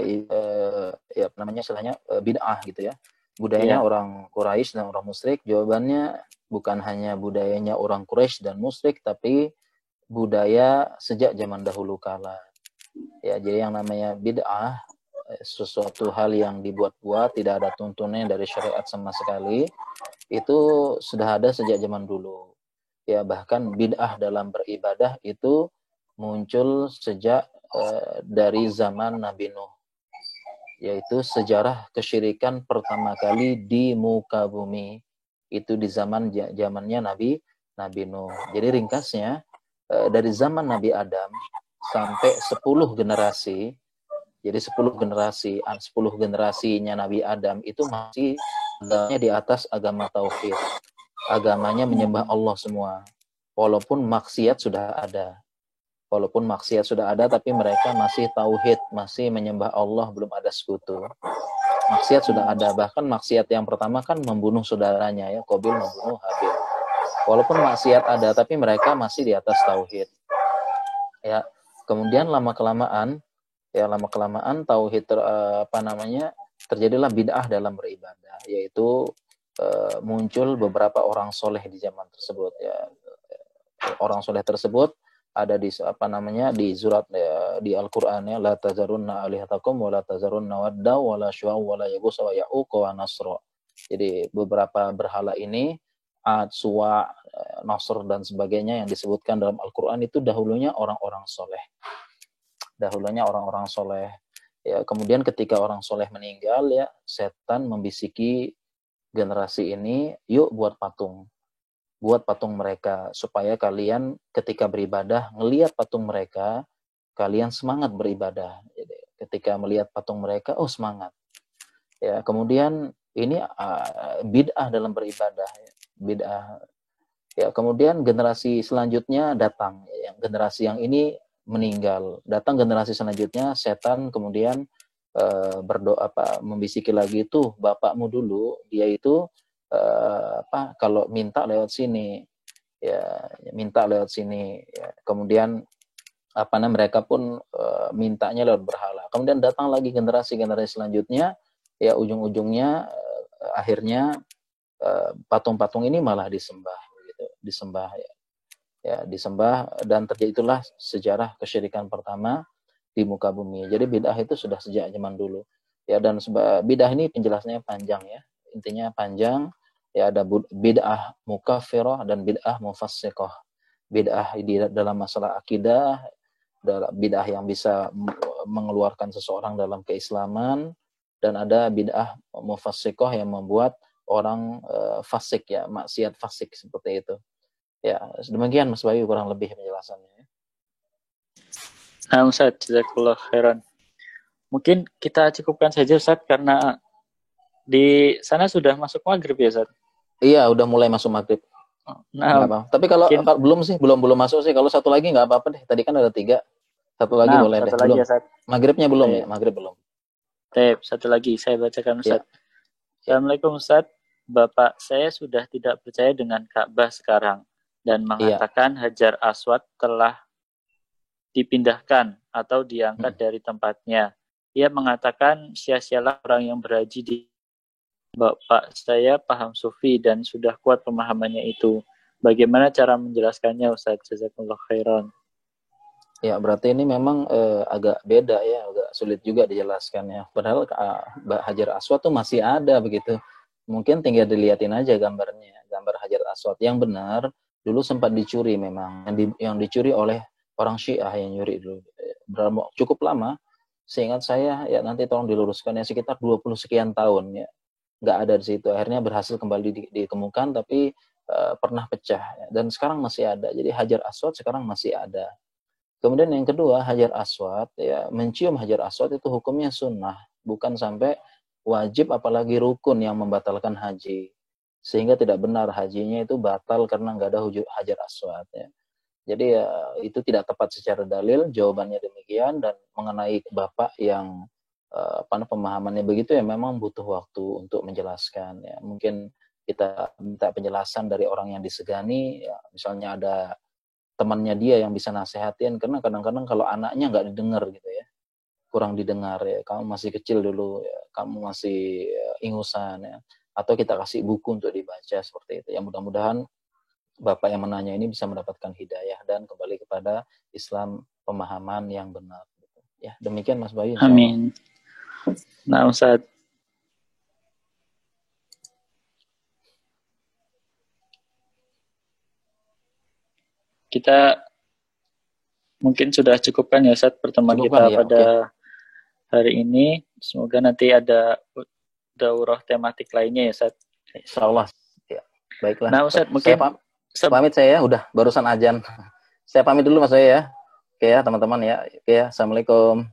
istilahnya bid'ah gitu ya? Budayanya orang Quraisy dan orang musyrik? Jawabannya bukan hanya budayanya orang Quraisy dan musyrik, tapi budaya sejak zaman dahulu kala. Ya, jadi yang namanya bid'ah, sesuatu hal yang dibuat-buat, tidak ada tuntunannya dari syariat sama sekali, itu sudah ada sejak zaman dulu. Ya, bahkan bid'ah dalam beribadah itu muncul sejak dari zaman Nabi Nuh. Yaitu sejarah kesyirikan pertama kali di muka bumi itu di zamannya Nabi Nuh. Jadi ringkasnya dari zaman Nabi Adam sampai 10 generasi. Jadi 10 generasinya Nabi Adam itu masih agamanya di atas agama tauhid. Agamanya menyembah Allah semua. Walaupun maksiat sudah ada. Tapi mereka masih tauhid, masih menyembah Allah, belum ada sekutu. Maksiat sudah ada, bahkan maksiat yang pertama kan membunuh saudaranya ya, Qabil membunuh Habil. Walaupun maksiat ada, tapi mereka masih di atas tauhid. Ya, kemudian lama kelamaan tauhid terjadilah bid'ah dalam beribadah, yaitu muncul beberapa orang soleh di zaman tersebut ya. Orang soleh tersebut ada di surat di Al-Qur'an ya, la tazarunna alihatakum wa la tazarunna wadda wa la syu'a wa la yaghus wa ya'uq wa nasra. Jadi beberapa berhala ini Ad, Suwa, Nasr dan sebagainya yang disebutkan dalam Al-Qur'an itu dahulunya orang-orang soleh. Ya, kemudian ketika orang soleh meninggal, ya setan membisiki generasi ini, yuk buat patung mereka supaya kalian ketika beribadah ngelihat patung mereka, kalian semangat beribadah. Jadi, ketika melihat patung mereka, oh semangat. Ya, kemudian ini bid'ah dalam beribadah, bid'ah. Ya, kemudian generasi selanjutnya datang, yang generasi yang ini meninggal, datang generasi selanjutnya, setan kemudian berdoa membisiki lagi, tuh bapakmu dulu dia itu kalau minta lewat sini, ya minta lewat sini, ya. Kemudian mereka pun mintanya lewat berhala. Kemudian datang lagi generasi selanjutnya, ya ujung-ujungnya akhirnya patung-patung ini malah disembah gitu, disembah, ya disembah, dan terjadilah sejarah kesyirikan pertama di muka bumi. Jadi bid'ah itu sudah sejak zaman dulu. Ya, dan bid'ah ini penjelasannya panjang ya. Intinya panjang. Ya, ada bid'ah mukaffirah dan bid'ah mufassiqah. Bid'ah di dalam masalah akidah, bid'ah yang bisa mengeluarkan seseorang dalam keislaman, dan ada bid'ah mufassiqah yang membuat orang fasik, ya, maksiat fasik seperti itu. Ya, demikian Mas Bayu kurang lebih penjelasannya. Nah, Ustaz, jazakallah khairan. Mungkin kita cukupkan saja, Ustaz, karena di sana sudah masuk maghrib ya, Ustaz? Iya, udah mulai masuk maghrib. Nah, apa. Tapi kalau belum masuk sih. Kalau satu lagi nggak apa-apa deh. Tadi kan ada 3. Satu lagi boleh deh. Belum. Ya, maghribnya belum ya? Maghrib belum. Satu lagi saya bacakan, Ustaz. Ya. Assalamualaikum, Ustaz. Bapak saya sudah tidak percaya dengan Ka'bah sekarang dan mengatakan Hajar Aswad telah dipindahkan atau diangkat dari tempatnya. Ia mengatakan sia-sialah orang yang berhaji di Bapak saya paham sufi dan sudah kuat pemahamannya itu. Bagaimana cara menjelaskannya, Ustaz? Jazakumullah khairan. Ya, berarti ini memang agak beda ya, agak sulit juga dijelaskannya. Padahal Hajar Aswad tuh masih ada begitu. Mungkin tinggal dilihatin aja gambarnya, gambar Hajar Aswad. Yang benar, dulu sempat dicuri memang. Yang dicuri oleh orang Syiah yang nyuri dulu. Cukup lama. Seingat saya, ya nanti tolong diluruskan, ya sekitar 20 sekian tahun ya. Nggak ada di situ. Akhirnya berhasil kembali ditemukan, tapi pernah pecah. Ya. Dan sekarang masih ada. Jadi Hajar Aswad sekarang masih ada. Kemudian yang kedua, Hajar Aswad, ya mencium Hajar Aswad itu hukumnya sunnah. Bukan sampai wajib apalagi rukun yang membatalkan haji. Sehingga tidak benar hajinya itu batal karena nggak ada Hajar Aswad. Ya. Jadi ya itu tidak tepat secara dalil, jawabannya demikian. Dan mengenai Bapak yang pemahamannya begitu, ya memang butuh waktu untuk menjelaskan. Ya. Mungkin kita minta penjelasan dari orang yang disegani, ya, misalnya ada temannya dia yang bisa nasehatin, karena kadang-kadang kalau anaknya nggak didengar gitu ya, kurang didengar ya, kamu masih kecil dulu, ya, kamu masih ingusan ya, atau kita kasih buku untuk dibaca seperti itu. Ya mudah-mudahan Bapak yang menanya ini bisa mendapatkan hidayah dan kembali kepada Islam pemahaman yang benar. Ya demikian Mas Bayu. Amin. Nah, Ustaz. Kita mungkin sudah cukupkan ya, Ustaz, pertemuan kita ya, pada hari ini. Semoga nanti ada daurah tematik lainnya ya, Ustaz. Insyaallah. Ya. Baiklah. Nah, Ustaz, mungkin saya pamit saya ya, udah barusan azan. Saya pamit dulu Mas Bayu ya. Oke ya, teman-teman ya. Oke ya, Assalamualaikum.